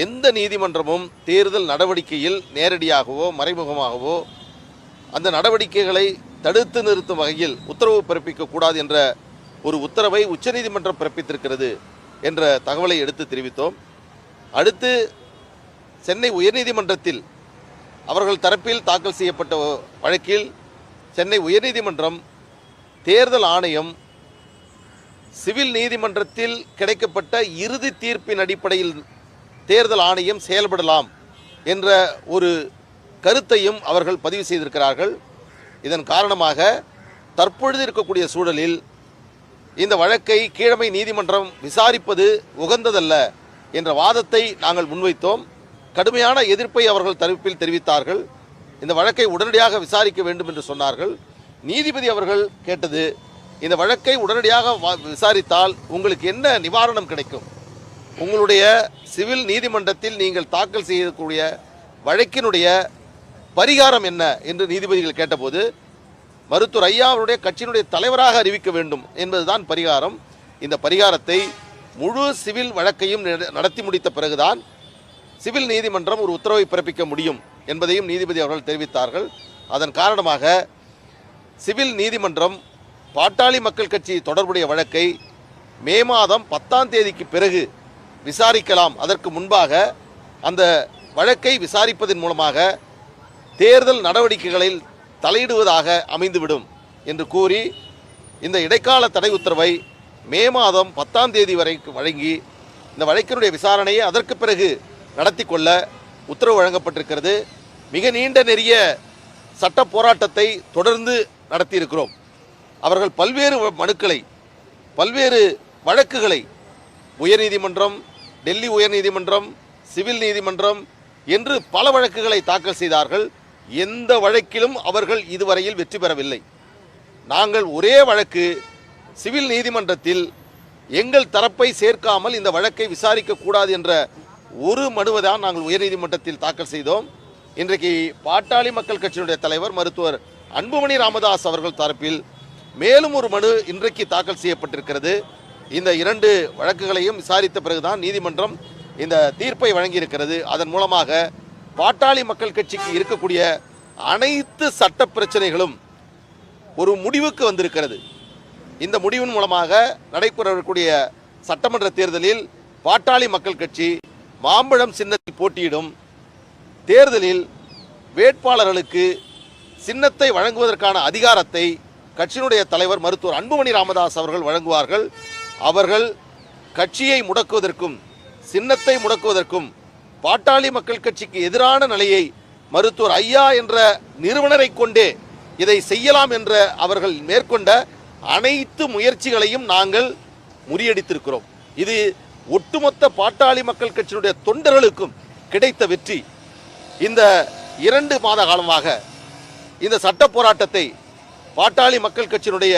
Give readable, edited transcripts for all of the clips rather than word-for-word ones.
எந்த நீதிமன்றமும் தேர்தல் நடவடிக்கையில் நேரடியாகவோ மறைமுகமாகவோ அந்த நடவடிக்கைகளை தடுத்து நிறுத்தும் வகையில் உத்தரவு பிறப்பிக்கக்கூடாது என்ற ஒரு உத்தரவை உச்சநீதிமன்றம் பிறப்பித்திருக்கிறது என்ற தகவலை எடுத்து தெரிவித்தோம். அடுத்து சென்னை உயர்நீதிமன்றத்தில் அவர்கள் தரப்பில் தாக்கல் செய்யப்பட்ட வழக்கில் சென்னை உயர்நீதிமன்றம் தேர்தல் ஆணையம் சிவில் நீதிமன்றத்தில் கிடைக்கப்பட்ட இறுதி தீர்ப்பின் அடிப்படையில் தேர்தல் ஆணையம் செயல்படலாம் என்ற ஒரு கருத்தையும் அவர்கள் பதிவு செய்திருக்கிறார்கள். இதன் காரணமாக தற்பொழுது இருக்கக்கூடிய சூழலில் இந்த வழக்கை கீழமை நீதிமன்றம் விசாரிப்பது உகந்ததல்ல என்ற வாதத்தை நாங்கள் முன்வைத்தோம். கடுமையான எதிர்ப்பை அவர்கள் தரப்பில் தெரிவித்தார்கள். இந்த வழக்கை உடனடியாக விசாரிக்க வேண்டும் என்று சொன்னார்கள். நீதிபதி அவர்கள் கேட்டது, இந்த வழக்கை உடனடியாக விசாரித்தால் உங்களுக்கு என்ன நிவாரணம் கிடைக்கும், உங்களுடைய சிவில் நீதிமன்றத்தில் நீங்கள் தாக்கல் செய்யக்கூடிய வழக்கினுடைய பரிகாரம் என்ன என்று நீதிபதிகள் கேட்டபோது, மருத்துவர் ஐயா அவருடைய கட்சியினுடைய தலைவராக அறிவிக்க வேண்டும் என்பதுதான் பரிகாரம். இந்த பரிகாரத்தை முழு சிவில் வழக்கையும் நடத்தி முடித்த பிறகுதான் சிவில் நீதிமன்றம் ஒரு உத்தரவை பிறப்பிக்க முடியும் என்பதையும் நீதிபதி அவர்கள் தெரிவித்தார்கள். அதன் காரணமாக சிவில் நீதிமன்றம் பாட்டாளி மக்கள் கட்சி தொடர்புடைய வழக்கை மே மாதம் 10ஆம் தேதிக்கு பிறகு விசாரிக்கலாம். அதற்கு முன்பாக அந்த வழக்கை விசாரிப்பதன் மூலமாக தேர்தல் நடவடிக்கைகளில் தலையிடுவதாக அமைந்துவிடும் என்று கூறி இந்த இடைக்கால தடை உத்தரவை மே மாதம் 10ஆம் தேதி வரை வழங்கி இந்த வழக்கினுடைய விசாரணையை அதற்கு பிறகு நடத்தி கொள்ள உத்தரவு வழங்கப்பட்டிருக்கிறது. மிக நீண்ட நெறிய சட்ட போராட்டத்தை தொடர்ந்து நடத்தியிருக்கிறோம். அவர்கள் பல்வேறு மனுக்களை, பல்வேறு வழக்குகளை உயர்நீதிமன்றம், டெல்லி உயர்நீதிமன்றம், சிவில் நீதிமன்றம் என்று பல வழக்குகளை தாக்கல் செய்தார்கள். எந்த வழக்கிலும் அவர்கள் இதுவரையில் வெற்றி பெறவில்லை. நாங்கள் ஒரே வழக்கு சிவில் நீதிமன்றத்தில் எங்கள் தரப்பை சேர்க்காமல் இந்த வழக்கை விசாரிக்க கூடாது என்ற ஒரு மனுவை தான் நாங்கள் உயர்நீதிமன்றத்தில் தாக்கல் செய்தோம். இன்றைக்கு பாட்டாளி மக்கள் கட்சியினுடைய தலைவர் மருத்துவர் அன்புமணி ராமதாஸ் அவர்கள் தரப்பில் மேலும் ஒரு மனு இன்றைக்கு தாக்கல் செய்யப்பட்டிருக்கிறது. இந்த 2 வழக்குகளையும் விசாரித்த பிறகுதான் நீதிமன்றம் இந்த தீர்ப்பை வழங்கியிருக்கிறது. அதன் மூலமாக பாட்டாளி மக்கள் கட்சிக்கு இருக்கக்கூடிய அனைத்து சட்ட பிரச்சனைகளும் ஒரு முடிவுக்கு வந்திருக்கிறது. இந்த முடிவின் மூலமாக நடைபெறக்கூடிய சட்டமன்ற தேர்தலில் பாட்டாளி மக்கள் கட்சி மாம்பழம் சின்னத்தில் போட்டியிடும். தேர்தலில் வேட்பாளர்களுக்கு சின்னத்தை வழங்குவதற்கான அதிகாரத்தை கட்சியினுடைய தலைவர் மருத்துவர் அன்புமணி ராமதாஸ் அவர்கள் வழங்குவார்கள். அவர்கள் கட்சியை முடக்குவதற்கும் சின்னத்தை முடக்குவதற்கும் பாட்டாளி மக்கள் கட்சிக்கு எதிரான நிலையை மருத்துவர் ஐயா என்ற நிறுவனரை கொண்டே இதை செய்யலாம் என்ற அவர்கள் மேற்கொண்ட அனைத்து முயற்சிகளையும் நாங்கள் முறியடித்திருக்கிறோம். இது ஒட்டுமொத்த பாட்டாளி மக்கள் கட்சியினுடைய தொண்டர்களுக்கும் கிடைத்த வெற்றி. இந்த 2 மாத காலமாக இந்த சட்ட போராட்டத்தை பாட்டாளி மக்கள் கட்சியினுடைய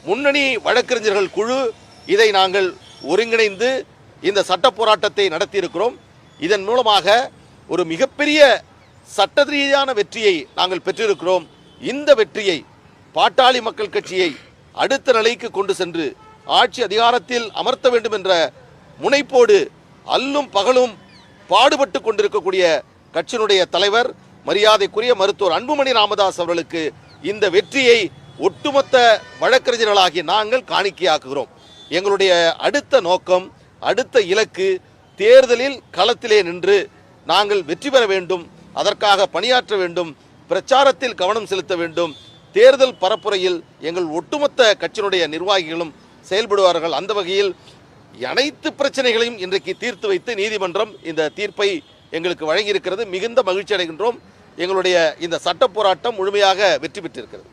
முன்னணி வழக்கறிஞர்கள் குழு இதை நாங்கள் ஒருங்கிணைந்து இந்த சட்ட போராட்டத்தை நடத்தியிருக்கிறோம். இதன் மூலமாக ஒரு மிகப்பெரிய சட்ட ரீதியான வெற்றியை நாங்கள் பெற்றிருக்கிறோம். இந்த வெற்றியை பாட்டாளி மக்கள் கட்சியை அடுத்த நிலைக்கு கொண்டு சென்று ஆட்சி அதிகாரத்தில் அமர்த்த வேண்டும் என்ற முனைப்போடு அல்லும் பகலும் பாடுபட்டு கொண்டிருக்கக்கூடிய கட்சியினுடைய தலைவர் மரியாதைக்குரிய மருத்துவர் அன்புமணி ராமதாஸ் அவர்களுக்கு இந்த வெற்றியை ஒட்டுமொத்த வழக்கறிஞர்களாகிய நாங்கள் காணிக்கையாக்குகிறோம். எங்களுடைய அடுத்த நோக்கம், அடுத்த இலக்கு தேர்தலில் களத்திலே நின்று நாங்கள் வெற்றி பெற வேண்டும், அதற்காக பணியாற்ற வேண்டும், பிரச்சாரத்தில் கவனம் செலுத்த வேண்டும். தேர்தல் பரப்புரையில் எங்கள் ஒட்டுமொத்த கட்சியினுடைய நிர்வாகிகளும் செயல்படுவார்கள். அந்த வகையில் அனைத்து பிரச்சனைகளையும் இன்றைக்கு தீர்த்து வைத்து நீதிமன்றம் இந்த தீர்ப்பை எங்களுக்கு வழங்கியிருக்கிறது. மிகுந்த மகிழ்ச்சி அடைகின்றோம். எங்களுடைய இந்த சட்ட போராட்டம் முழுமையாக வெற்றி பெற்றிருக்கிறது.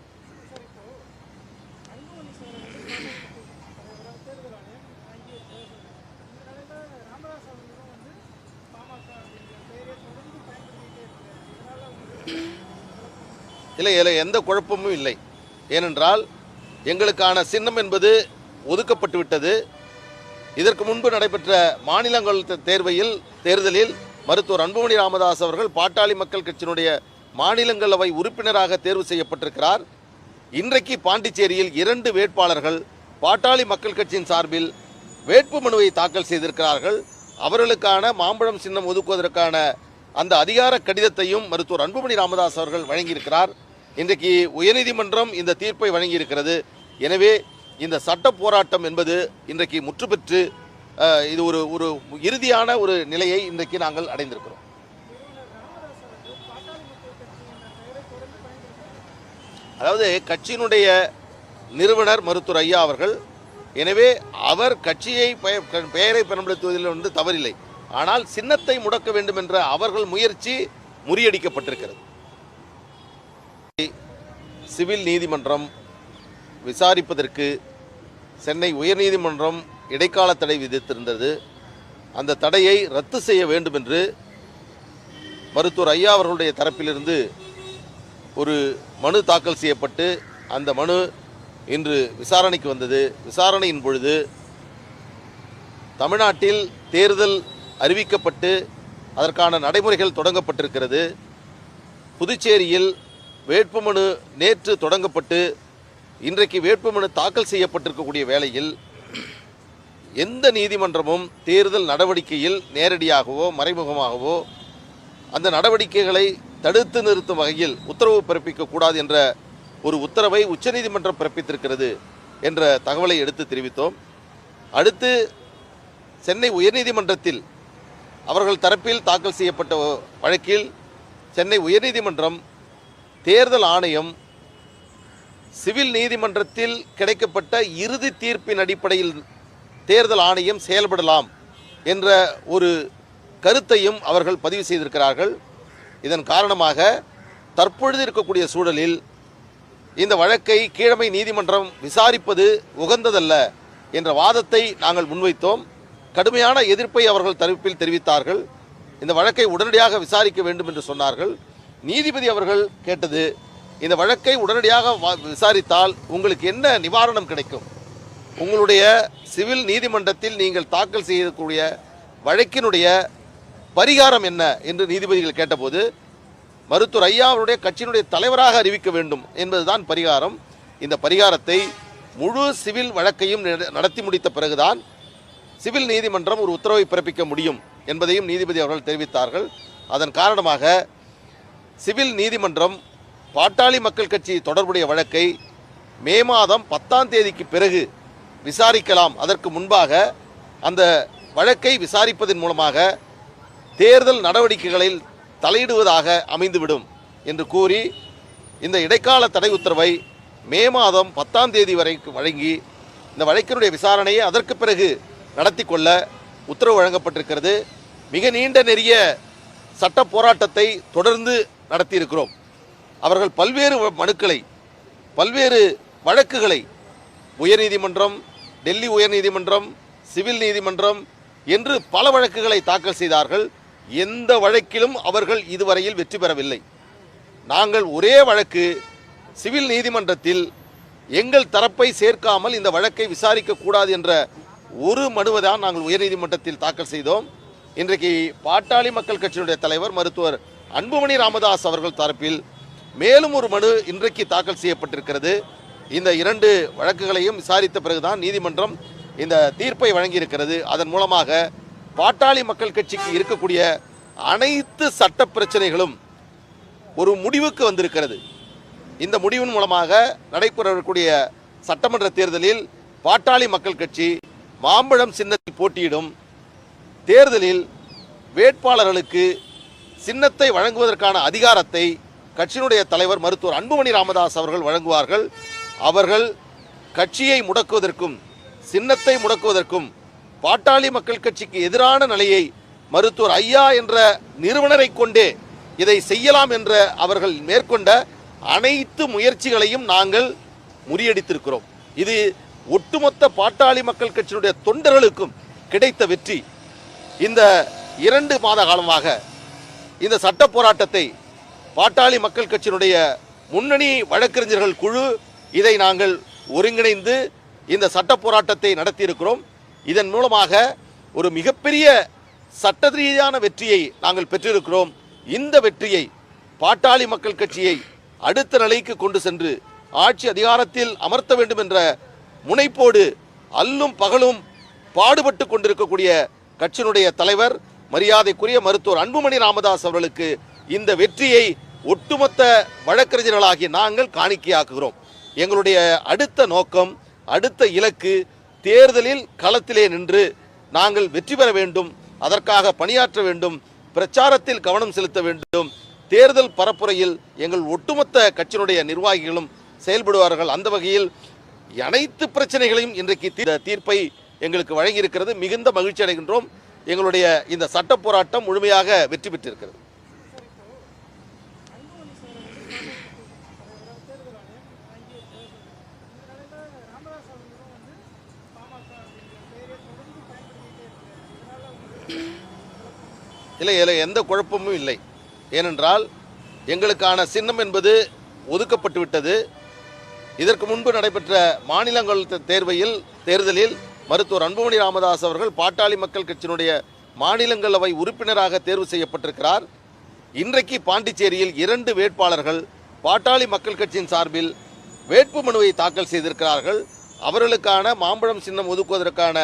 இல்லை, எந்த குழப்பமும் இல்லை. ஏனென்றால் எங்களுக்கான சின்னம் என்பது ஒதுக்கப்பட்டு விட்டது. இதற்கு முன்பு நடைபெற்ற மாநிலங்கள் தேர்தலில் மருத்துவர் அன்புமணி ராமதாஸ் அவர்கள் பாட்டாளி மக்கள் கட்சியினுடைய மாநிலங்களவை உறுப்பினராக தேர்வு செய்யப்பட்டிருக்கிறார். இன்றைக்கு பாண்டிச்சேரியில் 2 வேட்பாளர்கள் பாட்டாளி மக்கள் கட்சியின் சார்பில் வேட்பு மனுவை தாக்கல் செய்திருக்கிறார்கள். அவர்களுக்கான மாம்பழம் சின்னம் ஒதுக்குவதற்கான அந்த அதிகார கடிதத்தையும் மருத்துவர் அன்புமணி ராமதாஸ் அவர்கள் வழங்கியிருக்கிறார். இன்றைக்கு உயர்நீதிமன்றம் இந்த தீர்ப்பை வழங்கியிருக்கிறது. எனவே இந்த சட்ட போராட்டம் என்பது இன்றைக்கு முற்று பெற்று இது ஒரு இறுதியான ஒரு நிலையை இன்றைக்கு நாங்கள் அடைந்திருக்கிறோம். அதாவது கட்சியினுடைய நிறுவனர் மருத்துவர் ஐயா அவர்கள், எனவே அவர் கட்சியை பெயரை பயன்படுத்துவதில் தவறில்லை. ஆனால் சின்னத்தை முடக்க வேண்டும் என்ற அவர்கள் முயற்சி முறியடிக்கப்பட்டிருக்கிறது. சிவில் நீதிமன்றம் விசாரிப்பதற்கு சென்னை உயர்நீதிமன்றம் இடைக்கால தடை விதித்திருந்தது. அந்த தடையை ரத்து செய்ய வேண்டும் என்று மருத்துவர் ஐயா அவர்களுடைய தரப்பிலிருந்து ஒரு மனு தாக்கல் செய்யப்பட்டு அந்த மனு இன்று விசாரணைக்கு வந்தது. விசாரணையின் பொழுது தமிழ்நாட்டில் தேர்தல் அறிவிக்கப்பட்டு அதற்கான நடைமுறைகள் தொடங்கப்பட்டிருக்கிறது. புதுச்சேரியில் வேட்புமனு நேற்று தொடங்கப்பட்டு இன்றைக்கு வேட்புமனு தாக்கல் செய்யப்பட்டிருக்கக்கூடிய வேளையில் எந்த நீதிமன்றமும் தேர்தல் நடவடிக்கையில் நேரடியாகவோ மறைமுகமாகவோ அந்த நடவடிக்கைகளை தடுத்து நிறுத்தும் வகையில் உத்தரவு பிறப்பிக்கக்கூடாது என்ற ஒரு உத்தரவை உச்சநீதிமன்றம் பிறப்பித்திருக்கிறது என்ற தகவலை எடுத்து தெரிவித்தோம். அடுத்து சென்னை உயர்நீதிமன்றத்தில் அவர்கள் தரப்பில் தாக்கல் செய்யப்பட்ட வழக்கில் சென்னை உயர்நீதிமன்றம் தேர்தல் ஆணையம் சிவில் நீதிமன்றத்தில் கிடைக்கப்பட்ட இறுதி தீர்ப்பின் அடிப்படையில் தேர்தல் ஆணையம் செயல்படலாம் என்ற ஒரு கருத்தையும் அவர்கள் பதிவு செய்திருக்கிறார்கள். இதன் காரணமாக தற்பொழுது இருக்கக்கூடிய சூழலில் இந்த வழக்கை கீழமை நீதிமன்றம் விசாரிப்பது உகந்ததல்ல என்ற வாதத்தை நாங்கள் முன்வைத்தோம். கடுமையான எதிர்ப்பை அவர்கள் தரப்பில் தெரிவித்தார்கள். இந்த வழக்கை உடனடியாக விசாரிக்க வேண்டும் என்று சொன்னார்கள். நீதிபதி அவர்கள் கேட்டது, இந்த வழக்கை உடனடியாக விசாரித்தால் உங்களுக்கு என்ன நிவாரணம் கிடைக்கும், உங்களுடைய சிவில் நீதிமன்றத்தில் நீங்கள் தாக்கல் செய்யக்கூடிய வழக்கினுடைய பரிகாரம் என்ன என்று நீதிபதிகள் கேட்டபோது, மருத்துவர் ஐயா அவருடைய கட்சியினுடைய தலைவராக அறிவிக்க வேண்டும் என்பதுதான் பரிகாரம். இந்த பரிகாரத்தை முழு சிவில் வழக்கையும் நடத்தி முடித்த பிறகுதான் சிவில் நீதிமன்றம் ஒரு உத்தரவை பிறப்பிக்க முடியும் என்பதையும் நீதிபதி அவர்கள் தெரிவித்தார்கள். அதன் காரணமாக சிவில் நீதிமன்றம் பாட்டாளி மக்கள் கட்சி தொடர்புடைய வழக்கை மே மாதம் 10ஆம் தேதிக்கு பிறகு விசாரிக்கலாம். அதற்கு முன்பாக அந்த வழக்கை விசாரிப்பதன் மூலமாக தேர்தல் நடவடிக்கைகளில் தலையிடுவதாக அமைந்துவிடும் என்று கூறி இந்த இடைக்கால தடை உத்தரவை மே மாதம் 10ஆம் தேதி வரை வழங்கி இந்த வழக்கினுடைய விசாரணையை அதற்கு பிறகு நடத்தி கொள்ள உத்தரவு வழங்கப்பட்டிருக்கிறது. மிக நீண்ட நெறிய சட்ட போராட்டத்தை தொடர்ந்து நடத்தியிருக்கிறோம். அவர்கள் பல்வேறு மனுக்களை, பல்வேறு வழக்குகளை உயர்நீதிமன்றம், டெல்லி உயர்நீதிமன்றம், சிவில் நீதிமன்றம் என்று பல வழக்குகளை தாக்கல் செய்தார்கள். எந்த வழக்கிலும் அவர்கள் இதுவரையில் வெற்றி பெறவில்லை. நாங்கள் ஒரே வழக்கு சிவில் நீதிமன்றத்தில் எங்கள் தரப்பை சேர்க்காமல் இந்த வழக்கை விசாரிக்க கூடாது என்ற ஒரு மனுவை தான் நாங்கள் உயர்நீதிமன்றத்தில் தாக்கல் செய்தோம். இன்றைக்கு பாட்டாளி மக்கள் கட்சியினுடைய தலைவர் மருத்துவர் அன்புமணி ராமதாஸ் அவர்கள் தரப்பில் மேலும் ஒரு மனு இன்றைக்கு தாக்கல் செய்யப்பட்டிருக்கிறது. இந்த 2 வழக்குகளையும் விசாரித்த பிறகுதான் நீதிமன்றம் இந்த தீர்ப்பை வழங்கியிருக்கிறது. அதன் மூலமாக பாட்டாளி மக்கள் கட்சிக்கு இருக்கக்கூடிய அனைத்து சட்ட பிரச்சனைகளும் ஒரு முடிவுக்கு வந்திருக்கிறது. இந்த முடிவின் மூலமாக நடைபெறக்கூடிய சட்டமன்ற தேர்தலில் பாட்டாளி மக்கள் கட்சி மாம்பழம் சின்னத்தில் போட்டியிடும். தேர்தலில் வேட்பாளர்களுக்கு சின்னத்தை வழங்குவதற்கான அதிகாரத்தை கட்சியினுடைய தலைவர் மருத்துவர் அன்புமணி ராமதாஸ் அவர்கள் வழங்குவார்கள். அவர்கள் கட்சியை முடக்குவதற்கும் சின்னத்தை முடக்குவதற்கும் பாட்டாளி மக்கள் கட்சிக்கு எதிரான நிலையை மருத்துவர் ஐயா என்ற நிறுவனரை கொண்டே இதை செய்யலாம் என்ற அவர்கள் மேற்கொண்ட அனைத்து முயற்சிகளையும் நாங்கள் முறியடித்திருக்கிறோம். இது ஒட்டுமொத்த பாட்டாளி மக்கள் கட்சியினுடைய தொண்டர்களுக்கும் கிடைத்த வெற்றி. இந்த 2 மாத காலமாக இந்த சட்ட போராட்டத்தை பாட்டாளி மக்கள் கட்சியினுடைய முன்னணி வழக்கறிஞர்கள் குழு இதை நாங்கள் ஒருங்கிணைந்து இந்த சட்ட போராட்டத்தை நடத்தியிருக்கிறோம். இதன் மூலமாக ஒரு மிகப்பெரிய சட்ட ரீதியான வெற்றியை நாங்கள் பெற்றிருக்கிறோம். இந்த வெற்றியை பாட்டாளி மக்கள் கட்சியை அடுத்த நிலைக்கு கொண்டு சென்று ஆட்சி அதிகாரத்தில் அமர்த்த வேண்டும் என்ற முனைப்போடு அல்லும் பகலும் பாடுபட்டு கொண்டிருக்கக்கூடிய கட்சியினுடைய தலைவர் மரியாதைக்குரிய மருத்துவர் அன்புமணி ராமதாஸ் அவர்களுக்கு இந்த வெற்றியை ஒட்டுமொத்த வழக்கறிஞர்களாகிய நாங்கள் காணிக்கையாக்குகிறோம். எங்களுடைய அடுத்த நோக்கம், அடுத்த இலக்கு, தேர்தலில் களத்திலே நின்று நாங்கள் வெற்றி பெற வேண்டும், அதற்காக பணியாற்ற வேண்டும், பிரச்சாரத்தில் கவனம் செலுத்த வேண்டும். தேர்தல் பரப்புரையில் எங்கள் ஒட்டுமொத்த கட்சியினுடைய நிர்வாகிகளும் செயல்படுவார்கள். அந்த வகையில் அனைத்து பிரச்சனைகளையும் இன்றைக்கு தீர்ப்பை எங்களுக்கு வழங்கியிருக்கிறது. மிகுந்த மகிழ்ச்சி அடைகின்றோம். எங்களுடைய இந்த சட்ட போராட்டம் முழுமையாக வெற்றி பெற்றிருக்கிறது. இல்லை, எந்த குழப்பமும் இல்லை. ஏனென்றால் எங்களுக்கான சின்னம் என்பது ஒதுக்கப்பட்டு விட்டது. இதற்கு முன்பு நடைபெற்ற மாநிலங்கள் தேர்தலில் மருத்துவர் அன்புமணி ராமதாஸ் அவர்கள் பாட்டாளி மக்கள் கட்சியினுடைய மாநிலங்களவை உறுப்பினராக தேர்வு செய்யப்பட்டிருக்கிறார். இன்றைக்கு பாண்டிச்சேரியில் 2 வேட்பாளர்கள் பாட்டாளி மக்கள் கட்சியின் சார்பில் வேட்புமனுவை தாக்கல் செய்திருக்கிறார்கள். அவர்களுக்கான மாம்பழம் சின்னம் ஒதுக்குவதற்கான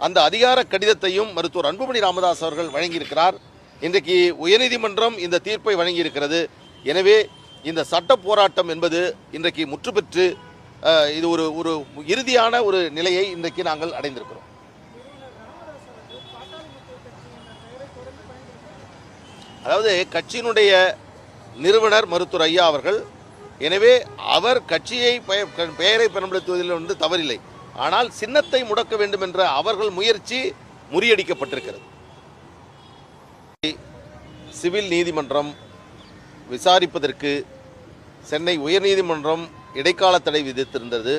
அந்த அதிகார கடிதத்தையும் மருத்துவர் அன்புமணி ராமதாஸ் அவர்கள் வழங்கியிருக்கிறார். இன்றைக்கு உயர்நீதிமன்றம் இந்த தீர்ப்பை வழங்கியிருக்கிறது. எனவே இந்த சட்ட போராட்டம் என்பது இன்றைக்கு முற்று பெற்று இது ஒரு இறுதியான ஒரு நிலையை இன்றைக்கு நாங்கள் அடைந்திருக்கிறோம். அதாவது கட்சியினுடைய நிறுவனர் மருத்துவர் ஐயா அவர்கள், எனவே அவர் கட்சியை பெயரை பயன்படுத்துவதில் தவறில்லை. ஆனால் சின்னத்தை முடக்க வேண்டும் என்ற அவர்கள் முயற்சி முறியடிக்கப்பட்டிருக்கிறது. சிவில் நீதிமன்றம் விசாரிப்பதற்கு சென்னை உயர்நீதிமன்றம் இடைக்கால தடை விதித்திருந்தது.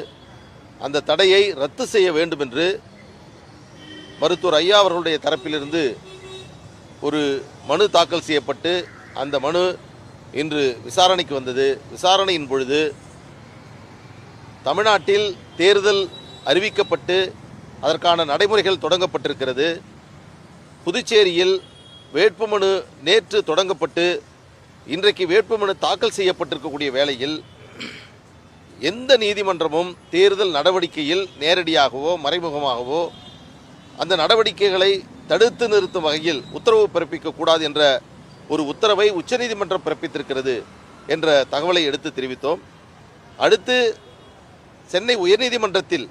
அந்த தடையை ரத்து செய்ய வேண்டும் என்று மருத்துவர் ஐயா அவர்களுடைய தரப்பிலிருந்து ஒரு மனு தாக்கல் செய்யப்பட்டு அந்த மனு இன்று விசாரணைக்கு வந்தது. விசாரணையின் பொழுது தமிழ்நாட்டில் தேர்தல் அறிவிக்கப்பட்டு அதற்கான நடைமுறைகள் தொடங்கப்பட்டிருக்கிறது. புதுச்சேரியில் வேட்புமனு நேற்று தொடங்கப்பட்டு இன்றைக்கு வேட்புமனு தாக்கல் செய்யப்பட்டிருக்கக்கூடிய வேளையில் எந்த நீதிமன்றமும் தேர்தல் நடவடிக்கையில் நேரடியாகவோ மறைமுகமாகவோ அந்த நடவடிக்கைகளை தடுத்து நிறுத்தும் வகையில் உத்தரவு பிறப்பிக்கக்கூடாது என்ற ஒரு உத்தரவை உச்சநீதிமன்றம் பிறப்பித்திருக்கிறது என்ற தகவலை எடுத்து தெரிவித்தோம். அடுத்து சென்னை உயர்நீதிமன்றத்தில்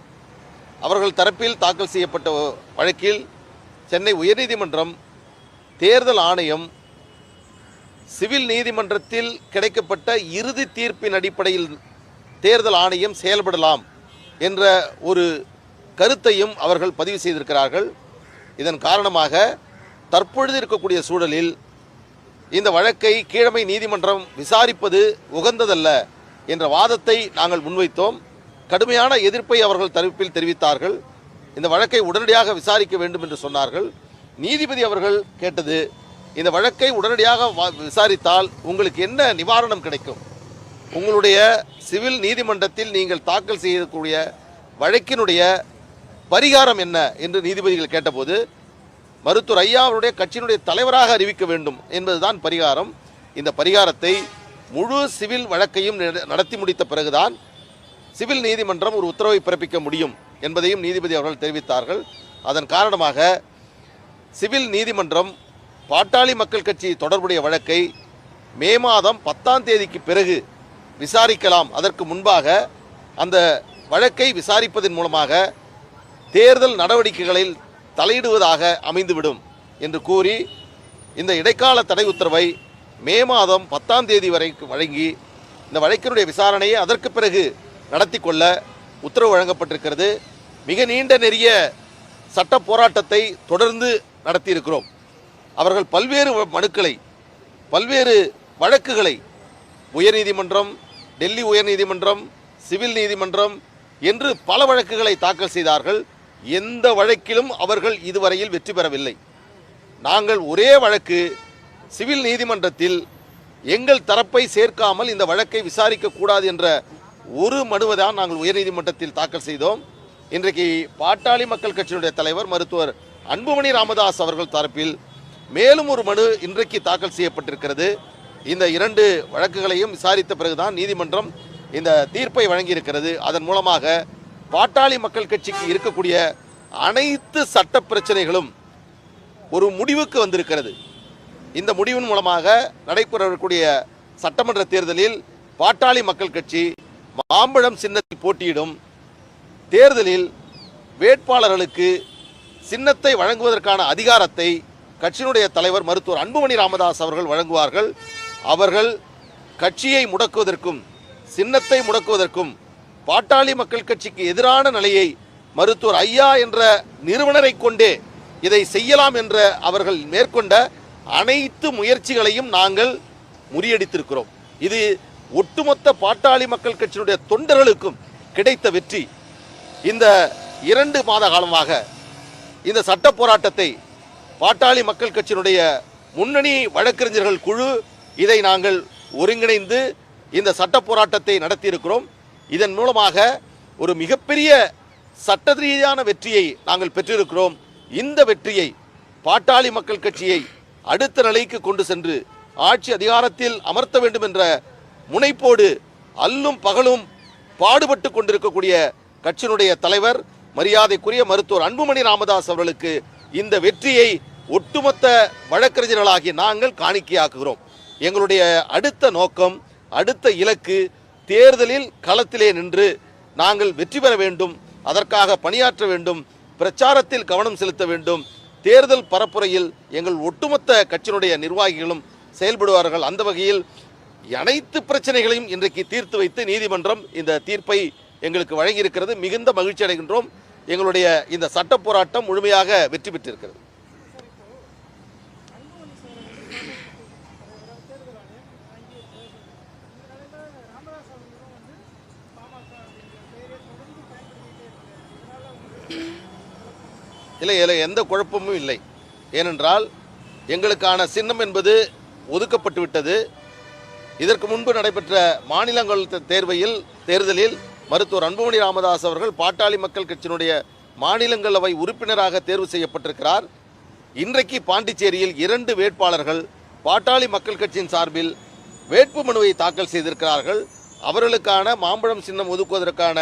அவர்கள் தரப்பில் தாக்கல் செய்யப்பட்ட வழக்கில் சென்னை உயர்நீதிமன்றம் தேர்தல் ஆணையம் சிவில் நீதிமன்றத்தில் கிடைக்கப்பட்ட இறுதி தீர்ப்பின் அடிப்படையில் தேர்தல் ஆணையம் செயல்படலாம் என்ற ஒரு கருத்தையும் அவர்கள் பதிவு செய்திருக்கிறார்கள். இதன் காரணமாக தற்பொழுது இருக்கக்கூடிய சூழலில் இந்த வழக்கை கீழமை நீதிமன்றம் விசாரிப்பது உகந்ததல்ல என்ற வாதத்தை நாங்கள் முன்வைத்தோம். கடுமையான எதிர்ப்பை அவர்கள் தரப்பில் தெரிவித்தார்கள். இந்த வழக்கை உடனடியாக விசாரிக்க வேண்டும் என்று சொன்னார்கள். நீதிபதி அவர்கள் கேட்டது, இந்த வழக்கை உடனடியாக விசாரித்தால் உங்களுக்கு என்ன நிவாரணம் கிடைக்கும்? உங்களுடைய சிவில் நீதிமன்றத்தில் நீங்கள் தாக்கல் செய்யக்கூடிய வழக்கினுடைய பரிகாரம் என்ன என்று நீதிபதிகள் கேட்டபோது, மருத்துவர் ஐயா அவருடைய கட்சியினுடைய தலைவராக அறிவிக்க வேண்டும் என்பதுதான் பரிகாரம். இந்த பரிகாரத்தை முழு சிவில் வழக்கையும் நடத்தி முடித்த பிறகுதான் சிவில் நீதிமன்றம் ஒரு உத்தரவை பிறப்பிக்க முடியும் என்பதையும் நீதிபதி அவர்கள் தெரிவித்தார்கள். அதன் காரணமாக சிவில் நீதிமன்றம் பாட்டாளி மக்கள் கட்சி தொடர்புடைய வழக்கை மே மாதம் 10ஆம் தேதிக்கு பிறகு விசாரிக்கலாம். அதற்கு முன்பாக அந்த வழக்கை விசாரிப்பதன் மூலமாக தேர்தல் நடவடிக்கைகளில் தலையிடுவதாக அமைந்துவிடும் என்று கூறி இந்த இடைக்கால தடை உத்தரவை மே மாதம் 10ஆம் தேதி வரை வழங்கி இந்த வழக்கினுடைய விசாரணையை அதற்கு பிறகு நடத்தி கொள்ள உத்தரவு வழங்கப்பட்டிருக்கிறது. மிக நீண்ட நெறிய சட்ட போராட்டத்தை தொடர்ந்து நடத்தியிருக்கிறோம். அவர்கள் பல்வேறு மனுக்களை, பல்வேறு வழக்குகளை உயர்நீதிமன்றம், டெல்லி உயர்நீதிமன்றம், சிவில் நீதிமன்றம் என்று பல வழக்குகளை தாக்கல் செய்தார்கள். எந்த வழக்கிலும் அவர்கள் இதுவரையில் வெற்றி பெறவில்லை. நாங்கள் ஒரே வழக்கு சிவில் நீதிமன்றத்தில் எங்கள் தரப்பை சேர்க்காமல் இந்த வழக்கை விசாரிக்க கூடாது என்ற ஒரு மனுவை தான் நாங்கள் உயர்நீதிமன்றத்தில் தாக்கல் செய்தோம். இன்றைக்கு பாட்டாளி மக்கள் கட்சியினுடைய தலைவர் மருத்துவர் அன்புமணி ராமதாஸ் அவர்கள் தரப்பில் மேலும் ஒரு மனு இன்றைக்கு தாக்கல் செய்யப்பட்டிருக்கிறது. இந்த 2 வழக்குகளையும் விசாரித்த பிறகுதான் நீதிமன்றம் இந்த தீர்ப்பை வழங்கியிருக்கிறது. அதன் மூலமாக பாட்டாளி மக்கள் கட்சிக்கு இருக்கக்கூடிய அனைத்து சட்ட பிரச்சனைகளும் ஒரு முடிவுக்கு வந்திருக்கிறது. இந்த முடிவின் மூலமாக நடைபெறக்கூடிய சட்டமன்ற தேர்தலில் பாட்டாளி மக்கள் கட்சி மாம்பழம் சின்னத்தில் போட்டியிடும். தேர்தலில் வேட்பாளர்களுக்கு சின்னத்தை வழங்குவதற்கான அதிகாரத்தை கட்சியினுடைய தலைவர் மருத்துவர் அன்புமணி ராமதாஸ் அவர்கள் வழங்குவார்கள். அவர்கள் கட்சியை முடக்குவதற்கும் சின்னத்தை முடக்குவதற்கும் பாட்டாளி மக்கள் கட்சிக்கு எதிரான நிலையை மருத்துவர் ஐயா என்ற நிறுவனரை கொண்டே இதை செய்யலாம் என்ற அவர்கள் மேற்கொண்ட அனைத்து முயற்சிகளையும் நாங்கள் முறியடித்திருக்கிறோம். இது ஒட்டுமொத்த பாட்டாளி மக்கள் கட்சியினுடைய தொண்டர்களுக்கும் கிடைத்த வெற்றி. இந்த 2 மாத காலமாக இந்த சட்ட போராட்டத்தை பாட்டாளி மக்கள் கட்சியினுடைய முன்னணி வழக்கறிஞர்கள் குழு இதை நாங்கள் ஒருங்கிணைந்து இந்த சட்ட போராட்டத்தை நடத்தியிருக்கிறோம். இதன் மூலமாக ஒரு மிகப்பெரிய சட்ட ரீதியான வெற்றியை நாங்கள் பெற்றிருக்கிறோம். இந்த வெற்றியை பாட்டாளி மக்கள் கட்சியை அடுத்த நிலைக்கு கொண்டு சென்று ஆட்சி அதிகாரத்தில் அமர்த்த வேண்டும் என்ற முனைப்போடு அல்லும் பகலும் பாடுபட்டு கொண்டிருக்கக்கூடிய கட்சியினுடைய தலைவர் மரியாதைக்குரிய மருத்துவர் அன்புமணி ராமதாஸ் அவர்களுக்கு இந்த வெற்றியை ஒட்டுமொத்த வழக்கறிஞர்களாகிய நாங்கள் காணிக்கையாக்குகிறோம். எங்களுடைய அடுத்த நோக்கம், அடுத்த இலக்கு தேர்தலில் களத்திலே நின்று நாங்கள் வெற்றி பெற வேண்டும், அதற்காக பணியாற்ற வேண்டும், பிரச்சாரத்தில் கவனம் செலுத்த வேண்டும். தேர்தல் பரப்புரையில் எங்கள் ஒட்டுமொத்த கட்சியினுடைய நிர்வாகிகளும் செயல்படுவார்கள். அந்த வகையில் அனைத்து பிரச்சனைகளையும் இன்றைக்கு தீர்த்து வைத்து நீதிமன்றம் இந்த தீர்ப்பை எங்களுக்கு வழங்கியிருக்கிறது. மிகுந்த மகிழ்ச்சி அடைகின்றோம். எங்களுடைய இந்த சட்ட போராட்டம் முழுமையாக வெற்றி பெற்றிருக்கிறது. இல்லை, எந்த குழப்பமும் இல்லை. ஏனென்றால் எங்களுக்கான சின்னம் என்பது ஒதுக்கப்பட்டு விட்டது. இதற்கு முன்பு நடைபெற்ற மாநிலங்கள் தேர்தலில் மருத்துவர் அன்புமணி ராமதாஸ் அவர்கள் பாட்டாளி மக்கள் கட்சியினுடைய மாநிலங்களவை உறுப்பினராக தேர்வு செய்யப்பட்டிருக்கிறார். இன்றைக்கு பாண்டிச்சேரியில் 2 வேட்பாளர்கள் பாட்டாளி மக்கள் கட்சியின் சார்பில் வேட்புமனுவை தாக்கல் செய்திருக்கிறார்கள். அவர்களுக்கான மாம்பழம் சின்னம் ஒதுக்குவதற்கான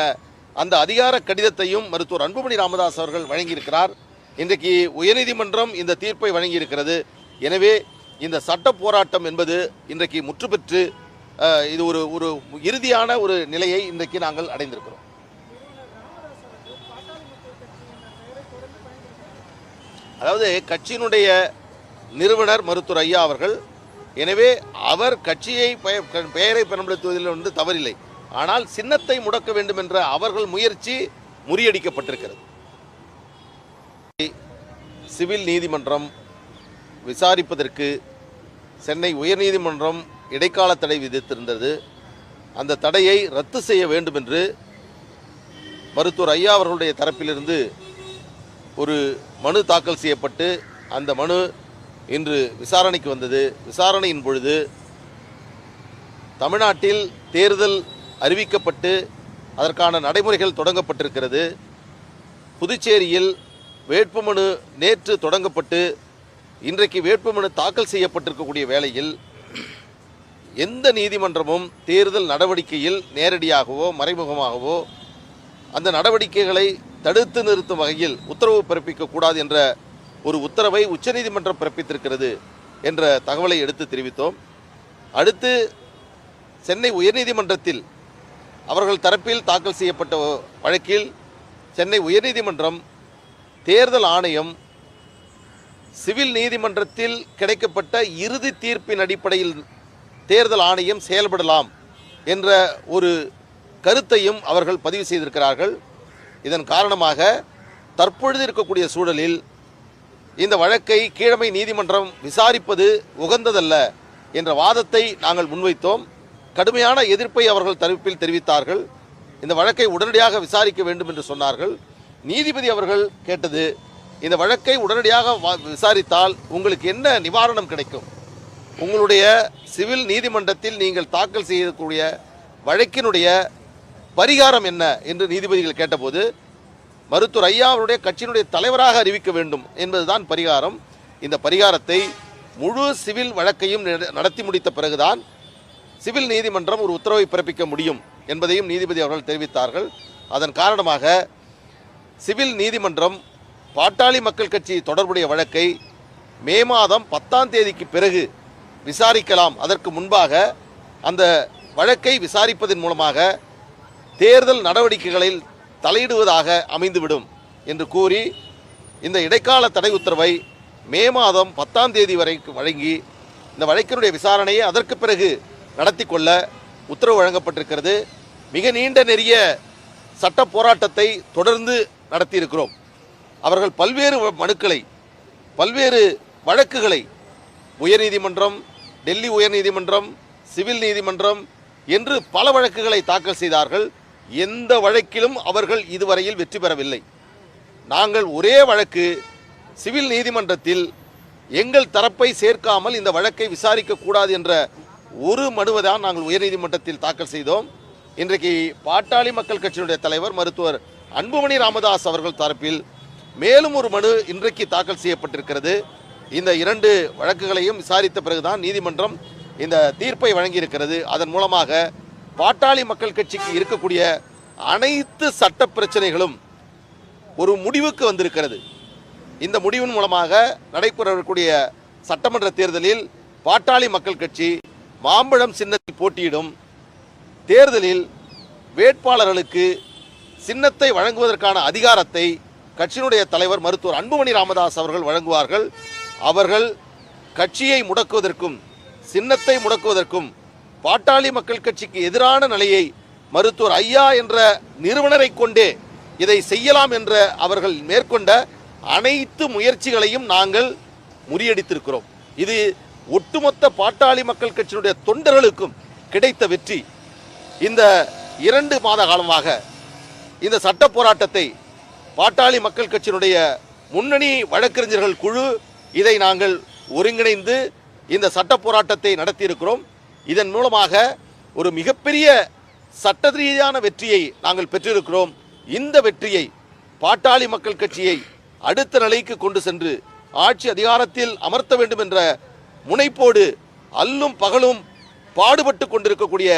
அந்த அதிகார கடிதத்தையும் மருத்துவர் அன்புமணி ராமதாஸ் அவர்கள் வழங்கியிருக்கிறார். இன்றைக்கு உயர்நீதிமன்றம் இந்த தீர்ப்பை வழங்கியிருக்கிறது. எனவே இந்த சட்ட போராட்டம் என்பது இன்றைக்கு முற்று பெற்று இது ஒரு இறுதியான ஒரு நிலையை இன்றைக்கு நாங்கள் அடைந்திருக்கிறோம். அதாவது கட்சியினுடைய நிறுவனர் மருத்துவர் ஐயா அவர்கள், எனவே அவர் கட்சியை பெயரை பயன்படுத்துவதில் வந்து தவறில்லை. ஆனால் சின்னத்தை முடக்க வேண்டும் என்ற அவர்கள் முயற்சி முறியடிக்கப்பட்டிருக்கிறது. சிவில் நீதிமன்றம் விசாரிப்பதற்கு சென்னை உயர்நீதிமன்றம் இடைக்கால தடை விதித்திருந்தது. அந்த தடையை ரத்து செய்ய வேண்டும் என்று மருத்துவர் ஐயா அவர்களுடைய தரப்பிலிருந்து ஒரு மனு தாக்கல் செய்யப்பட்டு அந்த மனு இன்று விசாரணைக்கு வந்தது. விசாரணையின் பொழுது தமிழ்நாட்டில் தேர்தல் அறிவிக்கப்பட்டு அதற்கான நடைமுறைகள் தொடங்கப்பட்டிருக்கிறது. புதுச்சேரியில் வேட்புமனு நேற்று தொடங்கப்பட்டு இன்றைக்கு வேட்புமனு தாக்கல் செய்யப்பட்டிருக்கக்கூடிய வேளையில் எந்த நீதிமன்றமும் தேர்தல் நடவடிக்கையில் நேரடியாகவோ மறைமுகமாகவோ அந்த நடவடிக்கைகளை தடுத்து நிறுத்தும் வகையில் உத்தரவு பிறப்பிக்கக்கூடாது என்ற ஒரு உத்தரவை உச்சநீதிமன்றம் பிறப்பித்திருக்கிறது என்ற தகவலை எடுத்து தெரிவித்தோம். அடுத்து சென்னை உயர்நீதிமன்றத்தில் அவர்கள் தரப்பில் தாக்கல் செய்யப்பட்ட வழக்கில் சென்னை உயர்நீதிமன்றம் தேர்தல் ஆணையம் சிவில் நீதிமன்றத்தில் கிடைக்கப்பட்ட இறுதி தீர்ப்பின் அடிப்படையில் தேர்தல் ஆணையம் செயல்படலாம் என்ற ஒரு கருத்தையும் அவர்கள் பதிவு செய்திருக்கிறார்கள். இதன் காரணமாக தற்பொழுது இருக்கக்கூடிய சூழலில் இந்த வழக்கை கீழமை நீதிமன்றம் விசாரிப்பது உகந்ததல்ல என்ற வாதத்தை நாங்கள் முன்வைத்தோம். கடுமையான எதிர்ப்பை அவர்கள் தரப்பில் தெரிவித்தார்கள். இந்த வழக்கை உடனடியாக விசாரிக்க வேண்டும் என்று சொன்னார்கள். நீதிபதி அவர்கள் கேட்டது, இந்த வழக்கை உடனடியாக விசாரித்தால் உங்களுக்கு என்ன நிவாரணம் கிடைக்கும், உங்களுடைய சிவில் நீதிமன்றத்தில் நீங்கள் தாக்கல் செய்யக்கூடிய வழக்கினுடைய பரிகாரம் என்ன என்று நீதிபதிகள் கேட்டபோது மருத்துவர் ஐயா அவருடைய கட்சியினுடைய தலைவராக அறிவிக்க வேண்டும் என்பதுதான் பரிகாரம். இந்த பரிகாரத்தை முழு சிவில் வழக்கையும் நடத்தி முடித்த பிறகுதான் சிவில் நீதிமன்றம் ஒரு உத்தரவை பிறப்பிக்க முடியும் என்பதையும் நீதிபதி அவர்கள் தெரிவித்தார்கள். அதன் காரணமாக சிவில் நீதிமன்றம் பாட்டாளி மக்கள் கட்சி தொடர்புடைய வழக்கை மே மாதம் 10ஆம் தேதிக்கு பிறகு விசாரிக்கலாம், அதற்கு முன்பாக அந்த வழக்கை விசாரிப்பதன் மூலமாக தேர்தல் நடவடிக்கைகளில் தலையிடுவதாக அமைந்துவிடும் என்று கூறி இந்த இடைக்கால தடை உத்தரவை மே மாதம் 10ஆம் தேதி வரை வழங்கி இந்த வழக்கினுடைய விசாரணையை அதற்கு பிறகு நடத்தி கொள்ள உத்தரவு வழங்கப்பட்டிருக்கிறது. மிக நீண்ட நெறிய சட்ட போராட்டத்தை தொடர்ந்து நடத்தியிருக்கிறோம். அவர்கள் பல்வேறு மனுக்களை, பல்வேறு வழக்குகளை உயர்நீதிமன்றம், டெல்லி உயர்நீதிமன்றம், சிவில் நீதிமன்றம் என்று பல வழக்குகளை தாக்கல் செய்தார்கள். எந்த வழக்கிலும் அவர்கள் இதுவரையில் வெற்றி பெறவில்லை. நாங்கள் ஒரே வழக்கு சிவில் நீதிமன்றத்தில் எங்கள் தரப்பை சேர்க்காமல் இந்த வழக்கை விசாரிக்க கூடாது என்ற ஒரு மனுவை தான் நாங்கள் உயர்நீதிமன்றத்தில் தாக்கல் செய்தோம். இன்றைக்கு பாட்டாளி மக்கள் கட்சியினுடைய தலைவர் மருத்துவர் அன்புமணி ராமதாஸ் அவர்கள் தரப்பில் மேலும் ஒரு மனு இன்றைக்கு தாக்கல் செய்யப்பட்டிருக்கிறது. இந்த 2 வழக்குகளையும் விசாரித்த பிறகுதான் நீதிமன்றம் இந்த தீர்ப்பை வழங்கியிருக்கிறது. அதன் மூலமாக பாட்டாளி மக்கள் கட்சிக்கு இருக்கக்கூடிய அனைத்து சட்ட பிரச்சனைகளும் ஒரு முடிவுக்கு வந்திருக்கிறது. இந்த முடிவின் மூலமாக நடைபெறக்கூடிய சட்டமன்ற தேர்தலில் பாட்டாளி மக்கள் கட்சி மாம்பழம் சின்னத்தில் போட்டியிடும். தேர்தலில் வேட்பாளர்களுக்கு சின்னத்தை வழங்குவதற்கான அதிகாரத்தை கட்சியினுடைய தலைவர் மருத்துவர் அன்புமணி ராமதாஸ் அவர்கள் வழங்குவார்கள். அவர்கள் கட்சியை முடக்குவதற்கும் சின்னத்தை முடக்குவதற்கும் பாட்டாளி மக்கள் கட்சிக்கு எதிரான நிலையை மருத்துவர் ஐயா என்ற நிறுவனரை கொண்டே இதை செய்யலாம் என்ற அவர்கள் மேற்கொண்ட அனைத்து முயற்சிகளையும் நாங்கள் முறியடித்திருக்கிறோம். இது ஒட்டுமொத்த பாட்டாளி மக்கள் கட்சியினுடைய தொண்டர்களுக்கும் கிடைத்த வெற்றி. இந்த 2 மாத காலமாக இந்த சட்ட போராட்டத்தை பாட்டாளி மக்கள் கட்சியினுடைய முன்னணி வழக்கறிஞர்கள் குழு இதை நாங்கள் ஒருங்கிணைந்து இந்த சட்ட போராட்டத்தை நடத்தியிருக்கிறோம். இதன் மூலமாக ஒரு மிகப்பெரிய சட்ட ரீதியான வெற்றியை நாங்கள் பெற்றிருக்கிறோம். இந்த வெற்றியை பாட்டாளி மக்கள் கட்சியை அடுத்த நிலைக்கு கொண்டு சென்று ஆட்சி அதிகாரத்தில் அமர்த்த வேண்டும் என்ற முனைப்போடு அல்லும் பகலும் பாடுபட்டு கொண்டிருக்கக்கூடிய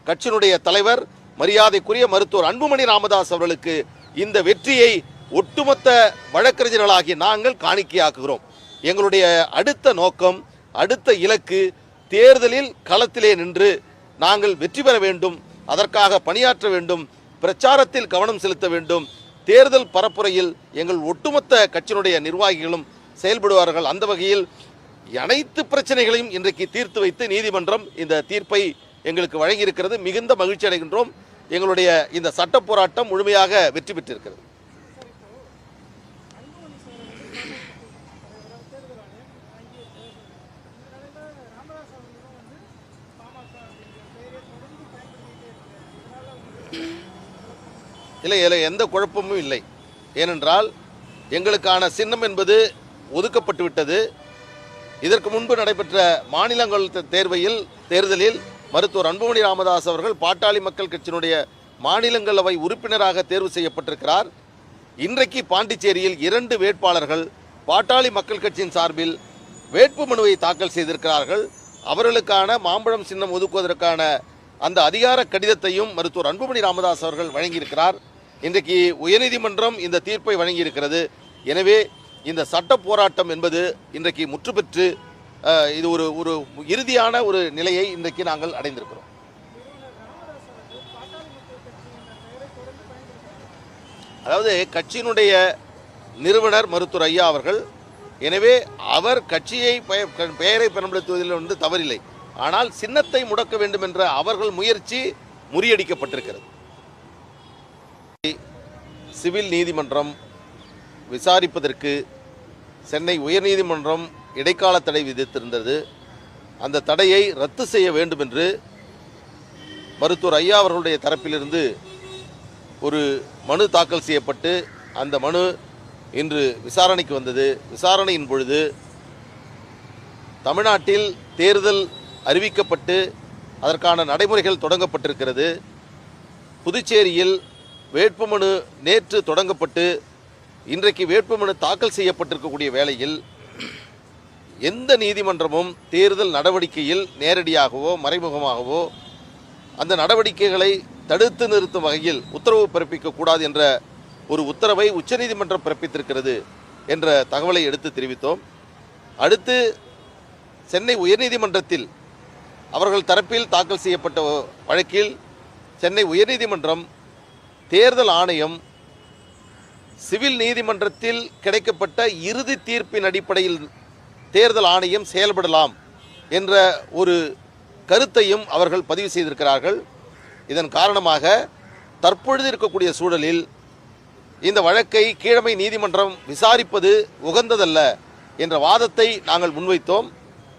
கட்சியினுடைய தலைவர் மரியாதைக்குரிய மருத்துவர் அன்புமணி ராமதாஸ் அவர்களுக்கு இந்த வெற்றியை ஒட்டுமொத்த வழக்கறிஞர்களாகிய நாங்கள் காணிக்கையாக்குகிறோம். எங்களுடைய அடுத்த நோக்கம், அடுத்த இலக்கு தேர்தலில் களத்திலே நின்று நாங்கள் வெற்றி பெற வேண்டும், அதற்காக பணியாற்ற வேண்டும், பிரச்சாரத்தில் கவனம் செலுத்த வேண்டும். தேர்தல் பரப்புரையில் எங்கள் ஒட்டுமொத்த கட்சியினுடைய நிர்வாகிகளும் செயல்படுவார்கள். அந்த வகையில் அனைத்து பிரச்சனைகளையும் இன்றைக்கு தீர்த்து வைத்து நீதிமன்றம் இந்த தீர்ப்பை எங்களுக்கு வழங்கியிருக்கிறது. மிகுந்த மகிழ்ச்சி அடைகின்றோம். எங்களுடைய இந்த சட்ட போராட்டம் முழுமையாக வெற்றி பெற்றிருக்கிறது. இல்லை, எந்த குழப்பமும் இல்லை. ஏனென்றால் எங்களுக்கான சின்னம் என்பது ஒதுக்கப்பட்டு விட்டது. இதற்கு முன்பு நடைபெற்ற மாநிலங்கள் தேர்தலில் மருத்துவர் அன்புமணி ராமதாஸ் அவர்கள் பாட்டாளி மக்கள் கட்சியினுடைய மாநிலங்களவை உறுப்பினராக தேர்வு செய்யப்பட்டிருக்கிறார். இன்றைக்கு பாண்டிச்சேரியில் 2 வேட்பாளர்கள் பாட்டாளி மக்கள் கட்சியின் சார்பில் வேட்பு மனுவை தாக்கல் செய்திருக்கிறார்கள். அவர்களுக்கான மாம்பழம் சின்னம் ஒதுக்குவதற்கான அந்த அதிகார கடிதத்தையும் மருத்துவர் அன்புமணி ராமதாஸ் அவர்கள் வழங்கியிருக்கிறார். இன்றைக்கு உயர்நீதிமன்றம் இந்த தீர்ப்பை வழங்கியிருக்கிறது. எனவே இந்த சட்ட போராட்டம் என்பது இன்றைக்கு முற்று பெற்று இது ஒரு இறுதியான ஒரு நிலையை இன்றைக்கு நாங்கள் அடைந்திருக்கிறோம். அதாவது கட்சியினுடைய நிறுவனர் மருத்துவர் ஐயா அவர்கள், எனவே அவர் கட்சியை பெயரை பயன்படுத்துவதில் தவறில்லை. ஆனால் சின்னத்தை முடக்க வேண்டும் என்ற அவர்கள் முயற்சி முறியடிக்கப்பட்டிருக்கிறது. சிவில் நீதிமன்றம் விசாரிப்பதற்கு சென்னை உயர்நீதிமன்றம் இடைக்கால தடை விதித்திருந்தது. அந்த தடையை ரத்து செய்ய வேண்டும் என்று மருத்துவர் ஐயா அவர்களுடைய தரப்பிலிருந்து ஒரு மனு தாக்கல் செய்யப்பட்டு அந்த மனு இன்று விசாரணைக்கு வந்தது. விசாரணையின் பொழுது தமிழ்நாட்டில் தேர்தல் அறிவிக்கப்பட்டு அதற்கான நடைமுறைகள் தொடங்கப்பட்டிருக்கிறது. புதுச்சேரியில் வேட்புமனு நேற்று தொடங்கப்பட்டு இன்றைக்கு வேட்புமனு தாக்கல் செய்யப்பட்டிருக்கக்கூடிய வேளையில் எந்த நீதிமன்றமும் தேர்தல் நடவடிக்கையில் நேரடியாகவோ மறைமுகமாகவோ அந்த நடவடிக்கைகளை தடுத்து நிறுத்தும் வகையில் உத்தரவு பிறப்பிக்கக்கூடாது என்ற ஒரு உத்தரவை உச்சநீதிமன்றம் பிறப்பித்திருக்கிறது என்ற தகவலை எடுத்து தெரிவித்தோம். அடுத்து சென்னை உயர்நீதிமன்றத்தில் அவர்கள் தரப்பில் தாக்கல் செய்யப்பட்ட வழக்கில் சென்னை உயர்நீதிமன்றம் தேர்தல் ஆணையம் சிவில் நீதிமன்றத்தில் கிடைக்கப்பட்ட இறுதி தீர்ப்பின் அடிப்படையில் தேர்தல் ஆணையம் செயல்படலாம் என்ற ஒரு கருத்தையும் அவர்கள் பதிவு செய்திருக்கிறார்கள். இதன் காரணமாக தற்பொழுது இருக்கக்கூடிய சூழலில் இந்த வழக்கை கீழமை நீதிமன்றம் விசாரிப்பது உகந்ததல்ல என்ற வாதத்தை நாங்கள் முன்வைத்தோம்.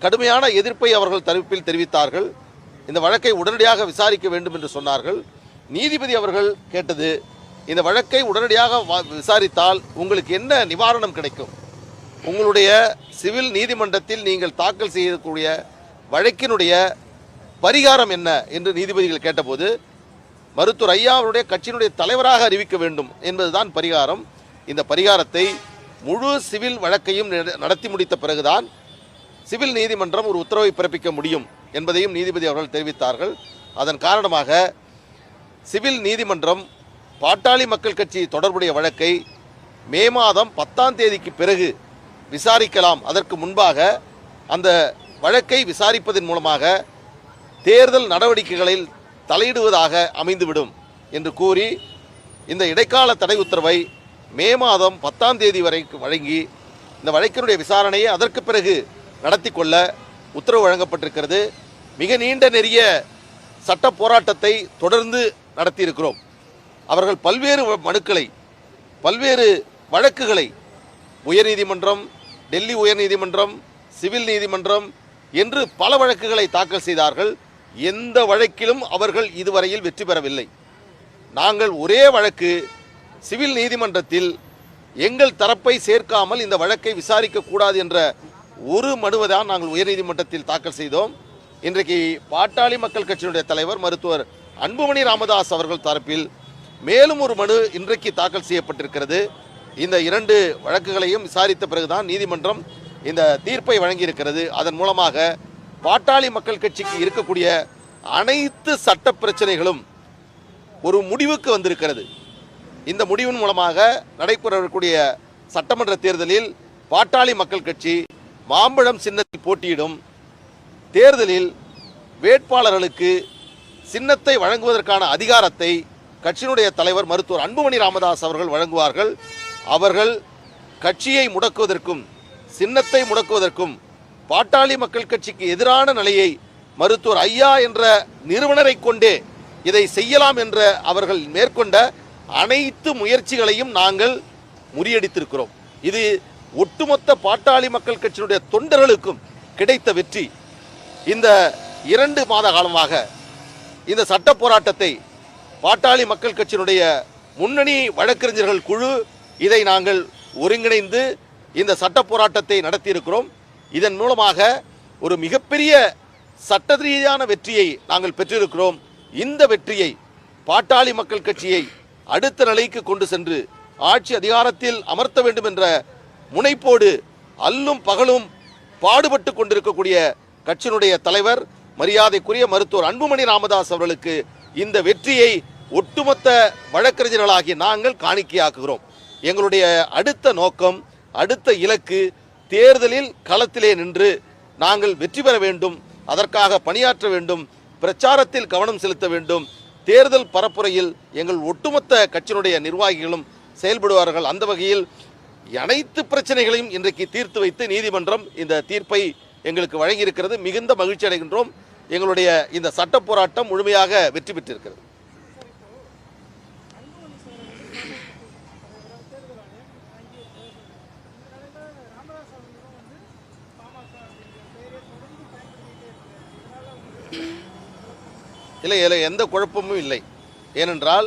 கடுமையான எதிர்ப்பை அவர்கள் தரப்பில் தெரிவித்தார்கள். இந்த வழக்கை உடனடியாக விசாரிக்க வேண்டும் என்று சொன்னார்கள். நீதிபதி அவர்கள் கேட்டது, இந்த வழக்கை உடனடியாக விசாரித்தால் உங்களுக்கு என்ன நிவாரணம் கிடைக்கும், உங்களுடைய சிவில் நீதிமன்றத்தில் நீங்கள் தாக்கல் செய்யக்கூடிய வழக்கினுடைய பரிகாரம் என்ன என்று நீதிபதிகள் கேட்டபோது, மருத்துவர் ஐயா அவருடைய கட்சியினுடைய தலைவராக அறிவிக்க வேண்டும் என்பதுதான் பரிகாரம். இந்த பரிகாரத்தை முழு சிவில் வழக்கையும் நடத்தி முடித்த பிறகுதான் சிவில் நீதிமன்றம் ஒரு உத்தரவை பிறப்பிக்க முடியும் என்பதையும் நீதிபதி அவர்கள் தெரிவித்தார்கள். அதன் காரணமாக சிவில் நீதிமன்றம் பாட்டாளி மக்கள் கட்சி தொடர்புடைய வழக்கை மே மாதம் 10ஆம் தேதிக்கு பிறகு விசாரிக்கலாம். அதற்கு முன்பாக அந்த வழக்கை விசாரிப்பதன் மூலமாக தேர்தல் நடவடிக்கைகளில் தலையிடுவதாக அமைந்துவிடும் என்று கூறி இந்த இடைக்கால தடை உத்தரவை மே மாதம் 10ஆம் தேதி வரை வழங்கி இந்த வழக்கினுடைய விசாரணையை அதற்கு பிறகு நடத்தி கொள்ள உத்தரவு வழங்கப்பட்டிருக்கிறது. மிக நீண்ட நெறிய சட்ட போராட்டத்தை தொடர்ந்து நடத்தியிருக்கிறோம். அவர்கள் பல்வேறு மனுக்களை, பல்வேறு வழக்குகளை உயர்நீதிமன்றம், டெல்லி உயர்நீதிமன்றம், சிவில் நீதிமன்றம் என்று பல வழக்குகளை தாக்கல் செய்தார்கள். எந்த வழக்கிலும் அவர்கள் இதுவரையில் வெற்றி பெறவில்லை. நாங்கள் ஒரே வழக்கு சிவில் நீதிமன்றத்தில் எங்கள் தரப்பை சேர்க்காமல் இந்த வழக்கை விசாரிக்க கூடாது என்ற ஒரு மனுவை தான் நாங்கள் உயர்நீதிமன்றத்தில் தாக்கல் செய்தோம். இன்றைக்கு பாட்டாளி மக்கள் கட்சியினுடைய தலைவர் மருத்துவர் அன்புமணி ராமதாஸ் அவர்கள் தரப்பில் மேலும் ஒரு மனு இன்றைக்கு தாக்கல் செய்யப்பட்டிருக்கிறது. இந்த 2 வழக்குகளையும் விசாரித்த பிறகுதான் நீதிமன்றம் இந்த தீர்ப்பை வழங்கியிருக்கிறது. அதன் மூலமாக பாட்டாளி மக்கள் கட்சிக்கு இருக்கக்கூடிய அனைத்து சட்ட பிரச்சனைகளும் ஒரு முடிவுக்கு வந்திருக்கிறது. இந்த முடிவின் மூலமாக நடைபெறக்கூடிய சட்டமன்ற தேர்தலில் பாட்டாளி மக்கள் கட்சி மாம்பழம் சின்னத்தில் போட்டியிடும். தேர்தலில் வேட்பாளர்களுக்கு சின்னத்தை வழங்குவதற்கான அதிகாரத்தை கட்சியினுடைய தலைவர் மருத்துவர் அன்புமணி ராமதாஸ் அவர்கள் வழங்குவார்கள். அவர்கள் கட்சியை முடக்குவதற்கும் சின்னத்தை முடக்குவதற்கும் பாட்டாளி மக்கள் கட்சிக்கு எதிரான நிலையை மருத்துவர் ஐயா என்ற நிறுவனரை கொண்டே இதை செய்யலாம் என்ற அவர்கள் மேற்கொண்ட அனைத்து முயற்சிகளையும் நாங்கள் முறியடித்திருக்கிறோம். இது ஒட்டுமொத்த பாட்டாளி மக்கள் கட்சியினுடைய தொண்டர்களுக்கும் கிடைத்த வெற்றி. இந்த 2 மாத காலமாக இந்த சட்ட போராட்டத்தை பாட்டாளி மக்கள் கட்சியினுடைய முன்னணி வழக்கறிஞர்கள் குழு இதை நாங்கள் ஒருங்கிணைந்து இந்த சட்ட போராட்டத்தை நடத்தியிருக்கிறோம். இதன் மூலமாக ஒரு மிகப்பெரிய சட்ட ரீதியான வெற்றியை நாங்கள் பெற்றிருக்கிறோம். இந்த வெற்றியை பாட்டாளி மக்கள் கட்சியை அடுத்த நிலைக்கு கொண்டு சென்று ஆட்சி அதிகாரத்தில் அமர்த்த வேண்டும் என்ற முனைப்போடு அல்லும் பகலும் பாடுபட்டு கொண்டிருக்கக்கூடிய கட்சியினுடைய தலைவர் மரியாதைக்குரிய மருத்துவர் அன்புமணி ராமதாஸ் அவர்களுக்கு இந்த வெற்றியை ஒட்டுமொத்த வழக்கறிஞர்களாகிய நாங்கள் காணிக்கையாக்குகிறோம். எங்களுடைய அடுத்த நோக்கம், அடுத்த இலக்கு தேர்தலில் களத்திலே நின்று நாங்கள் வெற்றி பெற வேண்டும். அதற்காக பணியாற்ற வேண்டும். பிரச்சாரத்தில் கவனம் செலுத்த வேண்டும். தேர்தல் பரப்புரையில் எங்கள் ஒட்டுமொத்த கட்சியினுடைய நிர்வாகிகளும் செயல்படுவார்கள். அந்த வகையில் அனைத்து பிரச்சனைகளையும் இன்றைக்கு தீர்த்து வைத்து நீதிமன்றம் இந்த தீர்ப்பை எங்களுக்கு வழங்கியிருக்கிறது. மிகுந்த மகிழ்ச்சி அடைகின்றோம். எங்களுடைய இந்த சட்ட போராட்டம் முழுமையாக வெற்றி பெற்றிருக்கிறது. இல்லை, எந்த குழப்பமும் இல்லை. ஏனென்றால்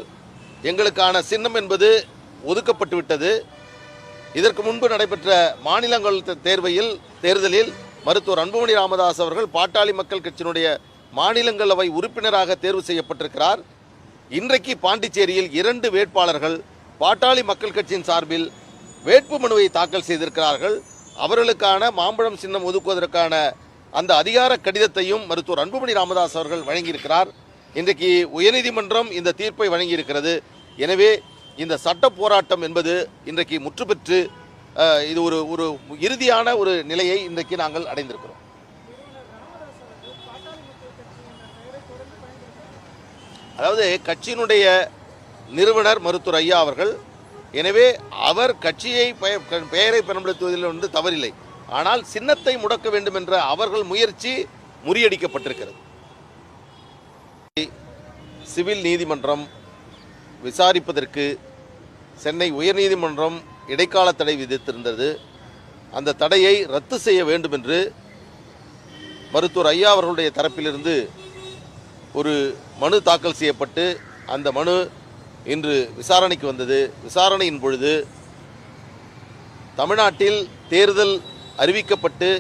எங்களுக்கான சின்னம் என்பது ஒதுக்கப்பட்டு விட்டது. இதற்கு முன்பு நடைபெற்ற மாநிலங்கள் தேர்தலில் மருத்துவர் அன்புமணி ராமதாஸ் அவர்கள் பாட்டாளி மக்கள் கட்சியினுடைய மாநிலங்களவை உறுப்பினராக தேர்வு செய்யப்பட்டிருக்கிறார். இன்றைக்கு பாண்டிச்சேரியில் 2 வேட்பாளர்கள் பாட்டாளி மக்கள் கட்சியின் சார்பில் வேட்பு மனுவை தாக்கல் செய்திருக்கிறார்கள். அவர்களுக்கான மாம்பழம் சின்னம் ஒதுக்குவதற்கான அந்த அதிகார கடிதத்தையும் மருத்துவர் அன்புமணி ராமதாஸ் அவர்கள் வழங்கியிருக்கிறார். இன்றைக்கு உயர்நீதிமன்றம் இந்த தீர்ப்பை வழங்கியிருக்கிறது. எனவே இந்த சட்ட போராட்டம் என்பது இன்றைக்கு முற்று பெற்று இது ஒரு ஒரு இறுதியான ஒரு நிலையை இன்றைக்கு நாங்கள் அடைந்திருக்கிறோம். அதாவது கட்சியினுடைய நிறுவனர் மருத்துவர் ஐயா அவர்கள், எனவே அவர் கட்சியை பெயரை பயன்படுத்துவதில் தவறில்லை. ஆனால் சின்னத்தை முடக்க வேண்டும் என்ற அவர்கள் முயற்சி முறியடிக்கப்பட்டிருக்கிறது. சிவில் நீதிமன்றம் விசாரிப்பதற்கு சென்னை உயர்நீதிமன்றம் இடைக்கால தடை விதித்திருந்தது. அந்த தடையை ரத்து செய்ய வேண்டும் என்று மருத்துவர் ஐயா அவர்களுடைய தரப்பிலிருந்து ஒரு மனு தாக்கல் செய்யப்பட்டு அந்த மனு இன்று விசாரணைக்கு வந்தது. விசாரணையின் பொழுது தமிழ்நாட்டில் தேர்தல் அறிவிக்கப்பட்டு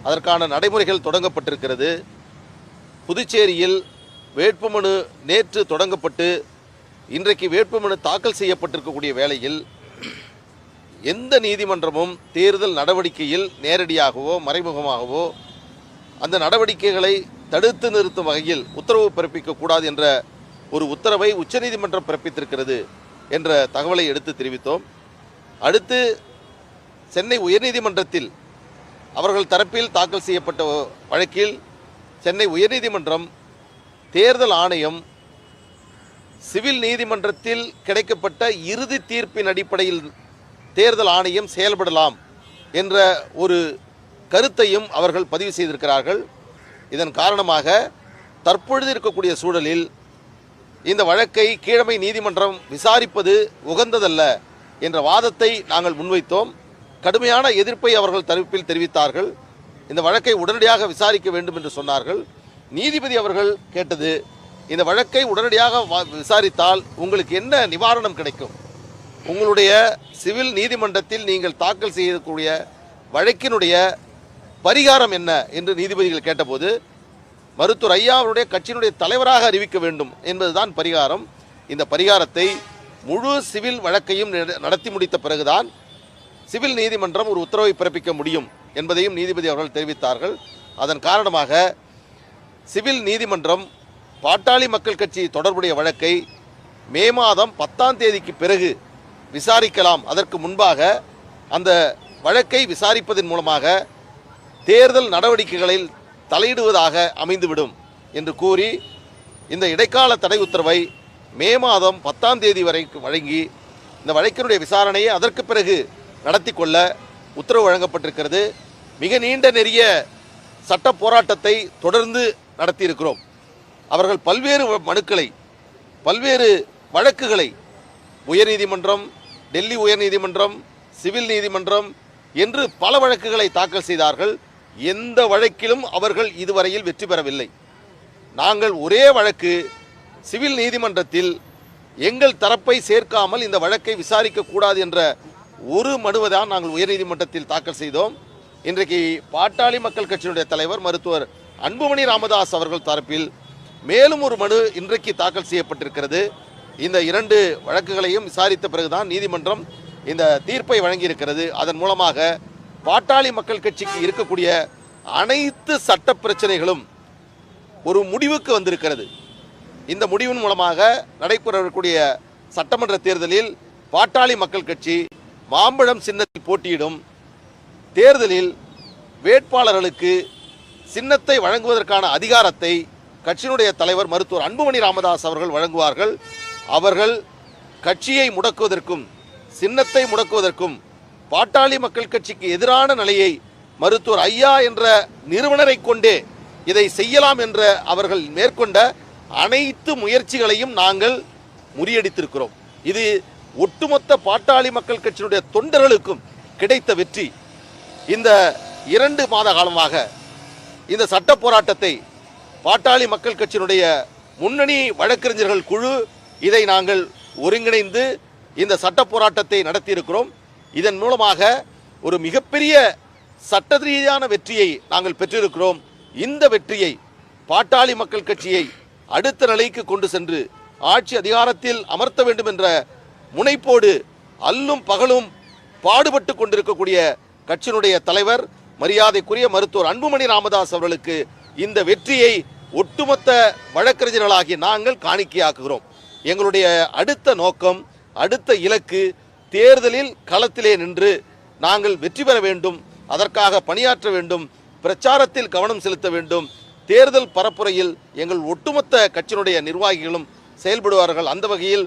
அதற்கான நடைமுறைகள் தொடங்கப்பட்டிருக்கிறது. புதுச்சேரியில் வேட்புமனு நேற்று தொடங்கப்பட்டு இன்றைக்கு வேட்புமனு தாக்கல் செய்யப்பட்டிருக்கக்கூடிய வேளையில் எந்த நீதிமன்றமும் தேர்தல் நடவடிக்கையில் நேரடியாகவோ மறைமுகமாகவோ அந்த நடவடிக்கைகளை தடுத்து நிறுத்தும் வகையில் உத்தரவு பிறப்பிக்கக்கூடாது என்ற ஒரு உத்தரவை உச்சநீதிமன்றம் பிறப்பித்திருக்கிறது என்ற தகவலை எடுத்து தெரிவித்தோம். அடுத்து சென்னை உயர்நீதிமன்றத்தில் அவர்கள் தரப்பில் தாக்கல் செய்யப்பட்ட வழக்கில் சென்னை உயர்நீதிமன்றம் தேர்தல் ஆணையம் சிவில் நீதிமன்றத்தில் கிடைக்கப்பட்ட இறுதி தீர்ப்பின் அடிப்படையில் தேர்தல் ஆணையம் செயல்படலாம் என்ற ஒரு கருத்தையும் அவர்கள் பதிவு செய்திருக்கிறார்கள். இதன் காரணமாக தற்பொழுது இருக்கக்கூடிய சூழலில் இந்த வழக்கை கீழமை நீதிமன்றம் விசாரிப்பது உகந்ததல்ல என்ற வாதத்தை நாங்கள் முன்வைத்தோம். கடுமையான எதிர்ப்பை அவர்கள் தரப்பில் தெரிவித்தார்கள். இந்த வழக்கை உடனடியாக விசாரிக்க வேண்டும் என்று சொன்னார்கள். நீதிபதி அவர்கள் கேட்டது, இந்த வழக்கை உடனடியாக விசாரித்தால் உங்களுக்கு என்ன நிவாரணம் கிடைக்கும், உங்களுடைய சிவில் நீதிமன்றத்தில் நீங்கள் தாக்கல் செய்யக்கூடிய வழக்கினுடைய பரிகாரம் என்ன என்று நீதிபதிகள் கேட்டபோது, மருத்துவர் ஐயா அவருடைய கட்சியினுடைய தலைவராக அறிவிக்க வேண்டும் என்பதுதான் பரிகாரம். இந்த பரிகாரத்தை முழு சிவில் வழக்கையும் நடத்தி முடித்த பிறகுதான் சிவில் நீதிமன்றம் ஒரு உத்தரவை பிறப்பிக்க முடியும் என்பதையும் நீதிபதி அவர்கள் தெரிவித்தார்கள். அதன் காரணமாக சிவில் நீதிமன்றம் பாட்டாளி மக்கள் கட்சி தொடர்புடைய வழக்கை மே மாதம் 10ஆம் தேதிக்கு பிறகு விசாரிக்கலாம். அதற்கு முன்பாக அந்த வழக்கை விசாரிப்பதன் மூலமாக தேர்தல் நடவடிக்கைகளில் தலையிடுவதாக அமைந்துவிடும் என்று கூறி இந்த இடைக்கால தடை உத்தரவை மே மாதம் 10ஆம் தேதி வரை வழங்கி இந்த வழக்கினுடைய விசாரணையை அதற்கு பிறகு நடத்தி கொள்ள உத்தரவு வழங்கப்பட்டிருக்கிறது. மிக நீண்ட நெறிய சட்ட போராட்டத்தை தொடர்ந்து நடத்தியிருக்கிறோம். அவர்கள் பல்வேறு மனுக்களை, பல்வேறு வழக்குகளை உயர்நீதிமன்றம், டெல்லி உயர்நீதிமன்றம், சிவில் நீதிமன்றம் என்று பல வழக்குகளை தாக்கல் செய்தார்கள். எந்த வழக்கிலும் அவர்கள் இதுவரையில் வெற்றி பெறவில்லை. நாங்கள் ஒரே வழக்கு சிவில் நீதிமன்றத்தில் எங்கள் தரப்பை சேர்க்காமல் இந்த வழக்கை விசாரிக்க கூடாது என்ற ஒரு மனுவை தான் நாங்கள் உயர்நீதிமன்றத்தில் தாக்கல் செய்தோம். இன்றைக்கு பாட்டாளி மக்கள் கட்சியினுடைய தலைவர் மருத்துவர் அன்புமணி ராமதாஸ் அவர்கள் தரப்பில் மேலும் ஒரு மனு இன்றைக்கு தாக்கல் செய்யப்பட்டிருக்கிறது. இந்த 2 வழக்குகளையும் விசாரித்த பிறகுதான் நீதிமன்றம் இந்த தீர்ப்பை வழங்கியிருக்கிறது. அதன் மூலமாக பாட்டாளி மக்கள் கட்சிக்கு இருக்கக்கூடிய அனைத்து சட்ட பிரச்சனைகளும் ஒரு முடிவுக்கு வந்திருக்கிறது. இந்த முடிவின் மூலமாக நடைபெறக்கூடிய சட்டமன்ற தேர்தலில் பாட்டாளி மக்கள் கட்சி மாம்பழம் சின்னத்தில் போட்டியிடும். தேர்தலில் வேட்பாளர்களுக்கு சின்னத்தை வழங்குவதற்கான அதிகாரத்தை கட்சியினுடைய தலைவர் மருத்துவர் அன்புமணி ராமதாஸ் அவர்கள் வழங்குவார்கள். அவர்கள் கட்சியை முடக்குவதற்கும் சின்னத்தை முடக்குவதற்கும் பாட்டாளி மக்கள் கட்சிக்கு எதிரான நிலையை மருத்துவர் ஐயா என்ற நிறுவனரை கொண்டே இதை செய்யலாம் என்ற அவர்கள் மேற்கொண்ட அனைத்து முயற்சிகளையும் நாங்கள் முறியடித்திருக்கிறோம். இது ஒட்டுமொத்த பாட்டாளி மக்கள் கட்சியினுடைய தொண்டர்களுக்கும் கிடைத்த வெற்றி. இந்த 2 மாத காலமாக இந்த சட்ட போராட்டத்தை பாட்டாளி மக்கள் கட்சியினுடைய முன்னணி வழக்கறிஞர்கள் குழு இதை நாங்கள் ஒருங்கிணைந்து இந்த சட்ட போராட்டத்தை நடத்தியிருக்கிறோம். இதன் மூலமாக ஒரு மிகப்பெரிய சட்ட ரீதியான வெற்றியை நாங்கள் பெற்றிருக்கிறோம். இந்த வெற்றியை பாட்டாளி மக்கள் கட்சியை அடுத்த நிலைக்கு கொண்டு சென்று ஆட்சி அதிகாரத்தில் அமர்த்த வேண்டும் என்ற முனைப்போடு அல்லும் பகலும் பாடுபட்டு கொண்டிருக்கக்கூடிய கட்சியினுடைய தலைவர் மரியாதைக்குரிய மருத்துவர் அன்புமணி ராமதாஸ் அவர்களுக்கு இந்த வெற்றியை ஒட்டுமொத்த வழக்கறிஞர்களாகிய நாங்கள் காணிக்கையாக்குகிறோம். எங்களுடைய அடுத்த நோக்கம், அடுத்த இலக்கு தேர்தலில் களத்திலே நின்று நாங்கள் வெற்றி பெற வேண்டும், அதற்காக பணியாற்ற வேண்டும், பிரச்சாரத்தில் கவனம் செலுத்த வேண்டும். தேர்தல் பரப்புரையில் எங்கள் ஒட்டுமொத்த கட்சியினுடைய நிர்வாகிகளும் செயல்படுவார்கள். அந்த வகையில்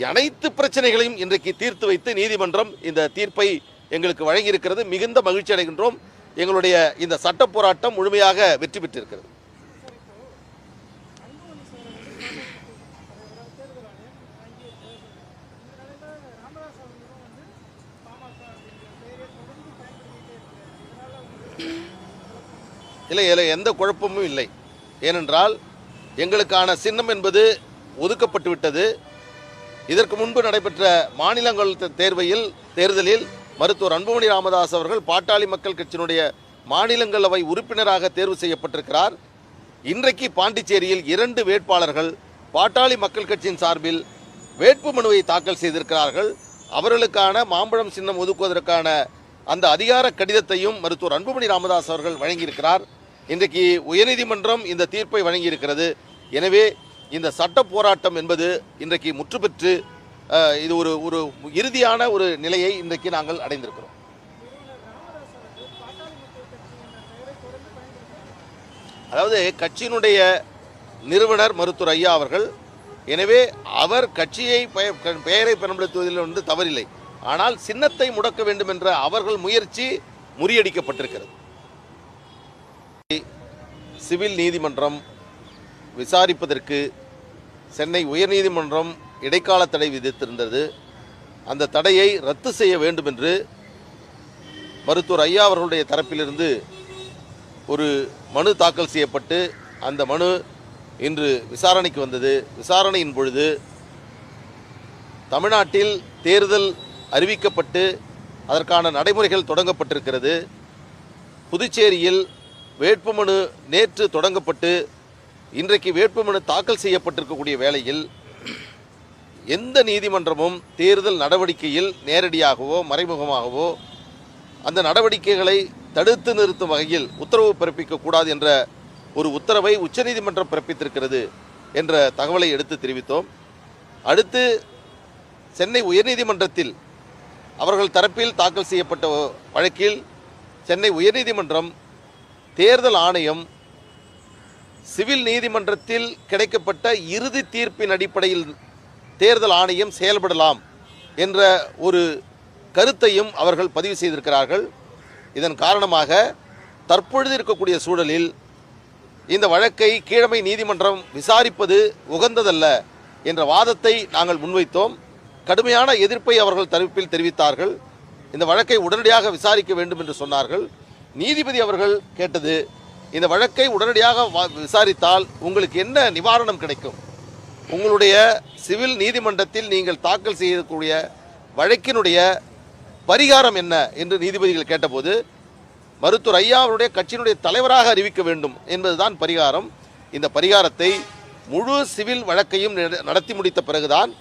அனைத்து பிரச்சனைகளையும் இன்றைக்கு தீர்த்து வைத்து நீதிமன்றம் இந்த தீர்ப்பை எங்களுக்கு வழங்கியிருக்கிறது. மிகுந்த மகிழ்ச்சி அடைகின்றோம். எங்களுடைய இந்த சட்ட போராட்டம் முழுமையாக வெற்றி பெற்றிருக்கிறது. இல்லை, எந்த குழப்பமும் இல்லை. ஏனென்றால் எங்களுக்கான சின்னம் என்பது ஒதுக்கப்பட்டு விட்டது. இதற்கு முன்பு நடைபெற்ற மாநிலங்கள் தேர்தலில் மருத்துவர் அன்புமணி ராமதாஸ் அவர்கள் பாட்டாளி மக்கள் கட்சியினுடைய மாநிலங்களவை உறுப்பினராக தேர்வு செய்யப்பட்டிருக்கிறார். இன்றைக்கு பாண்டிச்சேரியில் 2 வேட்பாளர்கள் பாட்டாளி மக்கள் கட்சியின் சார்பில் வேட்பு மனுவை தாக்கல் செய்திருக்கிறார்கள். அவர்களுக்கான மாம்பழம் சின்னம் ஒதுக்குவதற்கான அந்த அதிகார கடிதத்தையும் மருத்துவர் அன்புமணி ராமதாஸ் அவர்கள் வழங்கியிருக்கிறார். இன்றைக்கு உயர்நீதிமன்றம் இந்த தீர்ப்பை வழங்கியிருக்கிறது. எனவே இந்த சட்ட போராட்டம் என்பது இன்றைக்கு முற்று பெற்று இது ஒரு இறுதியான ஒரு நிலையை இன்றைக்கு நாங்கள் அடைந்திருக்கிறோம். அதாவது கட்சியினுடைய நிறுவனர் மருத்துவர் ஐயா அவர்கள், எனவே அவர் கட்சியை பெயரை பயன்படுத்துவதில் தவறில்லை. ஆனால் சின்னத்தை முடக்க வேண்டும் என்ற அவர்கள் முயற்சி முறியடிக்கப்பட்டிருக்கிறது. சிவில் நீதிமன்றம் விசாரிப்பதற்கு சென்னை உயர்நீதிமன்றம் இடைக்கால தடை விதித்திருந்தது. அந்த தடையை ரத்து செய்ய வேண்டும் என்று மருத்துவர் ஐயா அவர்களுடைய தரப்பிலிருந்து ஒரு மனு தாக்கல் செய்யப்பட்டு அந்த மனு இன்று விசாரணைக்கு வந்தது. விசாரணையின் பொழுது தமிழ்நாட்டில் தேர்தல் அறிவிக்கப்பட்டு அதற்கான நடைமுறைகள் தொடங்கப்பட்டிருக்கிறது. புதுச்சேரியில் வேட்புமனு நேற்று தொடங்கப்பட்டு இன்றைக்கு வேட்புமனு தாக்கல் செய்யப்பட்டிருக்கக்கூடிய வேளையில் எந்த நீதிமன்றமும் தேர்தல் நடவடிக்கையில் நேரடியாகவோ மறைமுகமாகவோ அந்த நடவடிக்கைகளை தடுத்து நிறுத்தும் வகையில் உத்தரவு பிறப்பிக்கக்கூடாது என்ற ஒரு உத்தரவை உச்சநீதிமன்றம் பிறப்பித்திருக்கிறது என்ற தகவலை எடுத்து தெரிவித்தோம். அடுத்து சென்னை உயர்நீதிமன்றத்தில் அவர்கள் தரப்பில் தாக்கல் செய்யப்பட்ட வழக்கில் சென்னை உயர்நீதிமன்றம் தேர்தல் ஆணையம் சிவில் நீதிமன்றத்தில் கிடைக்கப்பட்ட இறுதி தீர்ப்பின் அடிப்படையில் தேர்தல் ஆணையம் செயல்படலாம் என்ற ஒரு கருத்தையும் அவர்கள் பதிவு செய்திருக்கிறார்கள். இதன் காரணமாக தற்பொழுது இருக்கக்கூடிய சூழலில் இந்த வழக்கை கீழமை நீதிமன்றம் விசாரிப்பது உகந்ததல்ல என்ற வாதத்தை நாங்கள் முன்வைத்தோம். கடுமையான எதிர்ப்பை அவர்கள் தரப்பில் தெரிவித்தார்கள். இந்த வழக்கை உடனடியாக விசாரிக்க வேண்டும் என்று சொன்னார்கள். நீதிபதி அவர்கள் கேட்டது, இந்த வழக்கை உடனடியாக விசாரித்தால் உங்களுக்கு என்ன நிவாரணம் கிடைக்கும், உங்களுடைய சிவில் நீதிமன்றத்தில் நீங்கள் தாக்கல் செய்யக்கூடிய வழக்கினுடைய பரிகாரம் என்ன என்று நீதிபதிகள் கேட்டபோது மருத்துவர் ஐயா அவருடைய கட்சியினுடைய தலைவராக அறிவிக்க வேண்டும் என்பதுதான் பரிகாரம். இந்த பரிகாரத்தை முழு சிவில் வழக்கையும் நடத்தி முடித்த பிறகுதான்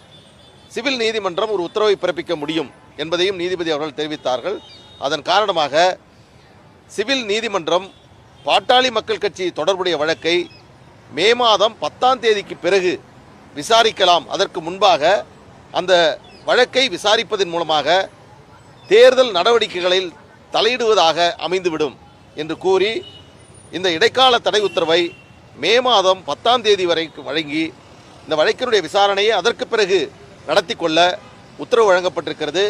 சிவில் நீதிமன்றம் ஒரு உத்தரவை பிறப்பிக்க முடியும் என்பதையும் நீதிபதி அவர்கள் தெரிவித்தார்கள். அதன் காரணமாக சிவில் நீதிமன்றம் பாட்டாளி மக்கள் கட்சி தொடர்புடைய வழக்கை மே மாதம் 10ஆம் தேதிக்கு பிறகு விசாரிக்கலாம். அதற்கு முன்பாக அந்த வழக்கை விசாரிப்பதன் மூலமாக தேர்தல் நடவடிக்கைகளில் தலையிடுவதாக அமைந்துவிடும் என்று கூறி இந்த இடைக்கால தடை உத்தரவை மே மாதம் 10ஆம் தேதி வரை வழங்கி இந்த வழக்கினுடைய விசாரணையை அதற்கு பிறகு நடத்தி கொள்ள உத்தரவு வழங்கப்பட்டிருக்கிறது.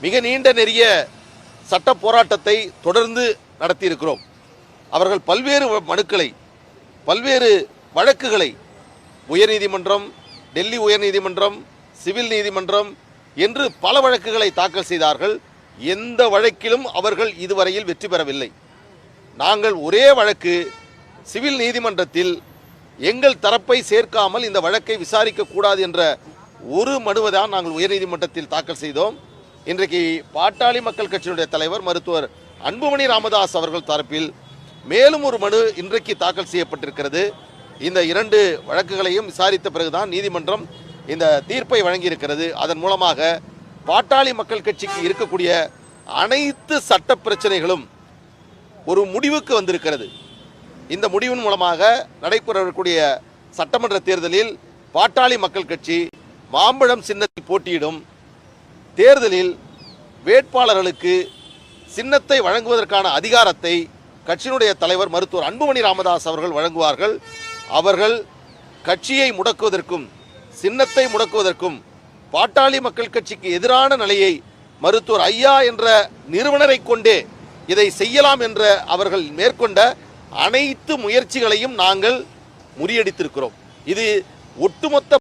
மிக நீண்ட நெறிய சட்ட போராட்டத்தை தொடர்ந்து நடத்தியிருக்கிறோம். அவர்கள் பல்வேறு மனுக்களை, பல்வேறு வழக்குகளை உயர்நீதிமன்றம், டெல்லி உயர்நீதிமன்றம், சிவில் நீதிமன்றம் என்று பல வழக்குகளை தாக்கல் செய்தார்கள். எந்த வழக்கிலும் அவர்கள் இதுவரையில் வெற்றி பெறவில்லை. நாங்கள் ஒரே வழக்கு சிவில் நீதிமன்றத்தில் எங்கள் தரப்பை சேர்க்காமல் இந்த வழக்கை விசாரிக்க கூடாது என்ற ஒரு மனுவை தான் நாங்கள் உயர்நீதிமன்றத்தில் தாக்கல் செய்தோம். இன்றைக்கு பாட்டாளி மக்கள் கட்சியினுடைய தலைவர் மருத்துவர் அன்புமணி ராமதாஸ் அவர்கள் தரப்பில் மேலும் ஒரு மனு இன்றைக்கு தாக்கல் செய்யப்பட்டிருக்கிறது. இந்த 2 வழக்குகளையும் விசாரித்த பிறகுதான் நீதிமன்றம் இந்த தீர்ப்பை வழங்கியிருக்கிறது. அதன் மூலமாக பாட்டாளி மக்கள் கட்சிக்கு இருக்கக்கூடிய அனைத்து சட்ட பிரச்சனைகளும் ஒரு முடிவுக்கு வந்திருக்கிறது. இந்த முடிவின் மூலமாக நடைபெறக்கூடிய சட்டமன்ற தேர்தலில் பாட்டாளி மக்கள் கட்சி மாம்பழம் சின்னத்தில் போட்டியிடும் தேர்தலில் வேட்பாளர்களுக்கு சின்னத்தை வழங்குவதற்கான அதிகாரத்தை கட்சியினுடைய தலைவர் மருத்துவர் அன்புமணி ராமதாஸ் அவர்கள் வழங்குவார்கள். அவர்கள் கட்சியை முடக்குவதற்கும் சின்னத்தை முடக்குவதற்கும் பாட்டாளி மக்கள் கட்சிக்கு எதிரான நிலையை மருத்துவர் ஐயா என்ற நிறுவனரை கொண்டே இதை செய்யலாம் என்ற அவர்கள் மேற்கொண்ட அனைத்து முயற்சிகளையும் நாங்கள் முறியடித்திருக்கிறோம். இது ஒட்டுமொத்த